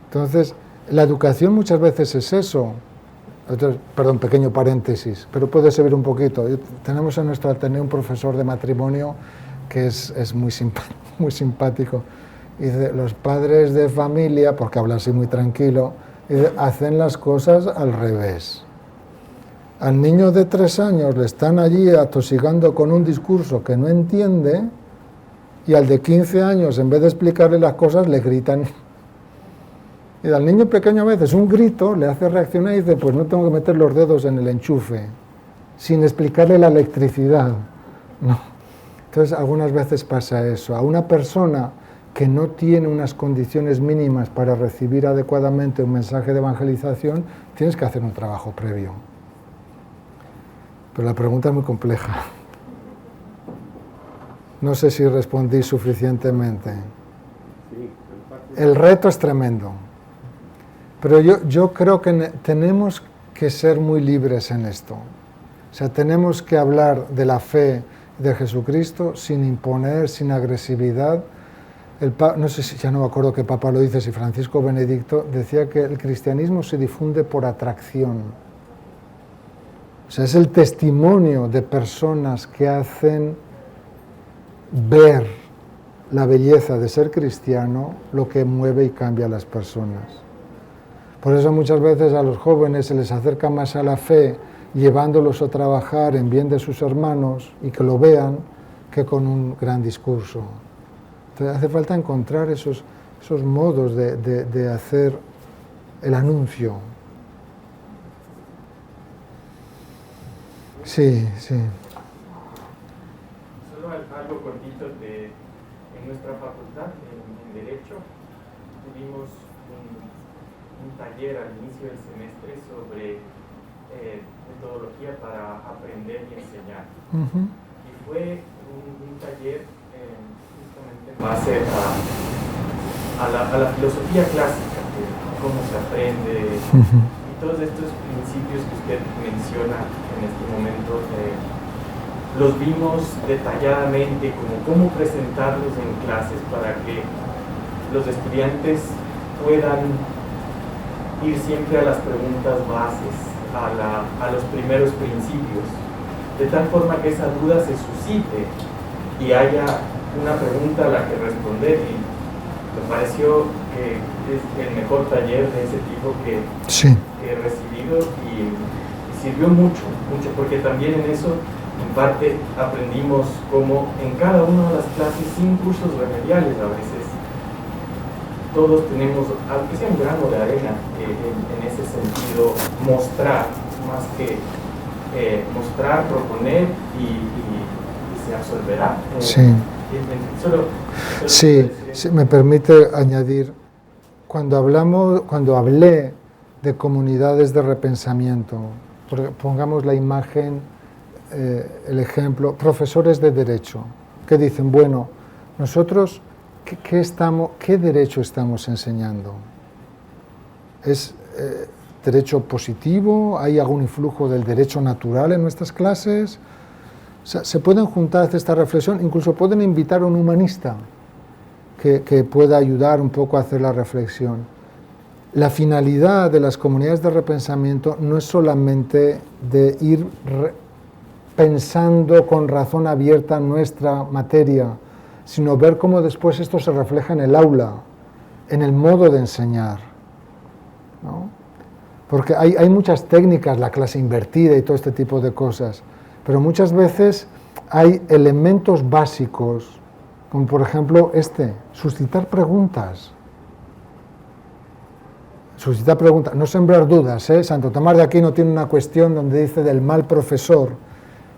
Entonces, la educación muchas veces es eso. Entonces, perdón, pequeño paréntesis, pero puede servir un poquito. Tenemos en nuestro Ateneo un profesor de matrimonio que es muy simpático. Y dice, los padres de familia, porque habla así muy tranquilo, dice, hacen las cosas al revés. Al niño de 3 años le están allí atosigando con un discurso que no entiende, y al de 15 años, en vez de explicarle las cosas, le gritan. Y al niño pequeño a veces un grito le hace reaccionar y dice, pues no tengo que meter los dedos en el enchufe, sin explicarle la electricidad. No. Entonces, algunas veces pasa eso. A una persona que no tiene unas condiciones mínimas para recibir adecuadamente un mensaje de evangelización, tienes que hacer un trabajo previo. Pero la pregunta es muy compleja. No sé si respondí suficientemente. El reto es tremendo. Pero yo creo que tenemos que ser muy libres en esto. O sea, tenemos que hablar de la fe de Jesucristo sin imponer, sin agresividad. No sé si, ya no me acuerdo qué papa lo dice, si Francisco Benedicto, decía que el cristianismo se difunde por atracción. O sea, es el testimonio de personas que hacen ver la belleza de ser cristiano lo que mueve y cambia a las personas. Por eso muchas veces a los jóvenes se les acerca más a la fe llevándolos a trabajar en bien de sus hermanos y que lo vean, que con un gran discurso. Entonces hace falta encontrar esos modos de hacer el anuncio. Sí, sí. Solo algo cortito en nuestra facultad, en Derecho, tuvimos un taller al inicio del semestre sobre metodología para aprender y enseñar. Y fue un taller justamente en base a la filosofía clásica, de cómo se aprende, y todos estos principios que usted menciona en este momento, los vimos detalladamente, como cómo presentarlos en clases para que los estudiantes puedan ir siempre a las preguntas bases, a los primeros principios, de tal forma que esa duda se suscite y haya una pregunta a la que responder. Y me pareció que es el mejor taller de ese tipo que he recibido, y sirvió mucho, porque también en eso, en parte, aprendimos cómo en cada una de las clases, sin cursos remediales a veces, todos tenemos, aunque sea un grano de arena, en ese sentido, mostrar, más que mostrar, proponer y se absorberá. Sí, me permite añadir, cuando hablé de comunidades de repensamiento, pongamos la imagen, el ejemplo, profesores de derecho, que dicen, bueno, nosotros, ¿qué derecho estamos enseñando? ¿Es derecho positivo? ¿Hay algún influjo del derecho natural en nuestras clases? O sea, se pueden juntar a hacer esta reflexión, incluso pueden invitar a un humanista que pueda ayudar un poco a hacer la reflexión. La finalidad de las comunidades de repensamiento no es solamente de ir pensando con razón abierta nuestra materia, sino ver cómo después esto se refleja en el aula, en el modo de enseñar, ¿no? Porque hay muchas técnicas, la clase invertida y todo este tipo de cosas, pero muchas veces hay elementos básicos, como por ejemplo suscitar preguntas. Suscitar preguntas, no sembrar dudas, ¿eh? Santo Tomás de Aquino tiene una cuestión donde dice del mal profesor,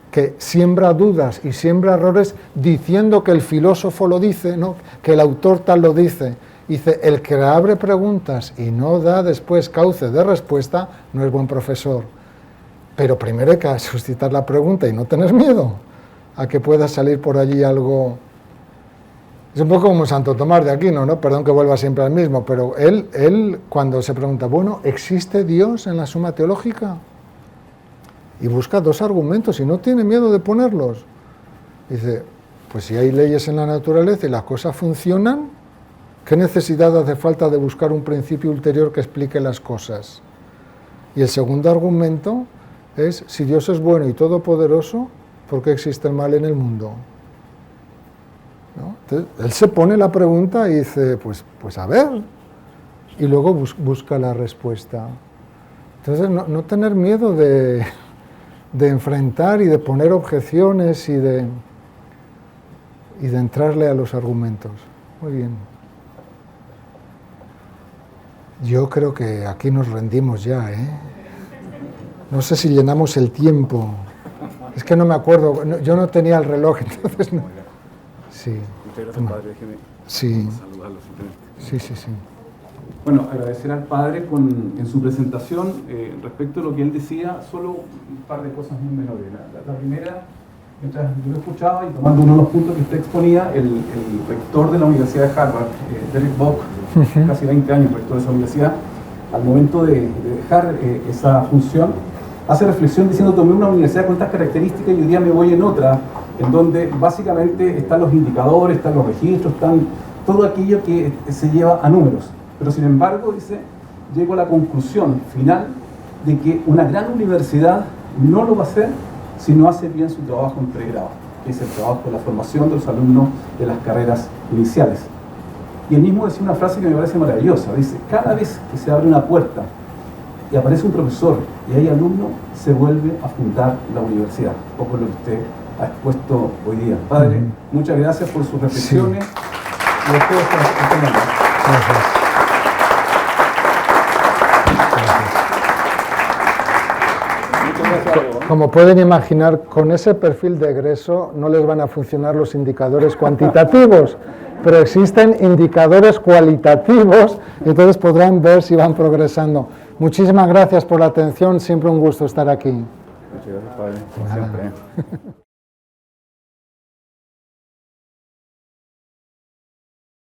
que siembra dudas y siembra errores diciendo que el filósofo lo dice, ¿no? Que el autor tal lo dice. Dice, el que abre preguntas y no da después cauce de respuesta, no es buen profesor. Pero primero hay que suscitar la pregunta y no tener miedo a que pueda salir por allí algo. Es un poco como Santo Tomás de Aquino, ¿no? Perdón que vuelva siempre al mismo, pero él cuando se pregunta, bueno, ¿existe Dios en la Suma Teológica? Y busca dos argumentos y no tiene miedo de ponerlos. Dice, pues si hay leyes en la naturaleza y las cosas funcionan, ¿qué necesidad hace falta de buscar un principio ulterior que explique las cosas? Y el segundo argumento es, si Dios es bueno y todopoderoso, ¿por qué existe el mal en el mundo? ¿No? Entonces, él se pone la pregunta y dice, pues a ver, y luego busca la respuesta. Entonces, no tener miedo de enfrentar y de poner objeciones y de entrarle a los argumentos. Muy bien. Yo creo que aquí nos rendimos ya, ¿eh? No sé si llenamos el tiempo. Es que no me acuerdo, yo no tenía el reloj, entonces no. Sí. Muchas gracias, padre. Déjeme saludarlo simplemente. Sí. Bueno, agradecer al padre en su presentación, respecto a lo que él decía, solo un par de cosas muy menores. La primera, mientras yo lo escuchaba y tomando uno de los puntos que usted exponía, el rector de la Universidad de Harvard, Derek Bock, casi 20 años rector de esa universidad, al momento de dejar esa función, hace reflexión diciendo, tomé una universidad con estas características y hoy día me voy en otra, en donde básicamente están los indicadores, están los registros, están todo aquello que se lleva a números. Pero sin embargo, dice, llego a la conclusión final de que una gran universidad no lo va a hacer si no hace bien su trabajo en pregrado, que es el trabajo de la formación de los alumnos de las carreras iniciales. Y él mismo decía una frase que me parece maravillosa, dice, cada vez que se abre una puerta y aparece un profesor y hay alumno, se vuelve a fundar la universidad, un poco lo que usted ha expuesto hoy día. Padre, muchas gracias por sus reflexiones. Y a ustedes por acompañarnos. Gracias. Como pueden imaginar, con ese perfil de egreso no les van a funcionar los indicadores cuantitativos, pero existen indicadores cualitativos y entonces podrán ver si van progresando. Muchísimas gracias por la atención, siempre un gusto estar aquí. Muchas gracias, padre, como siempre.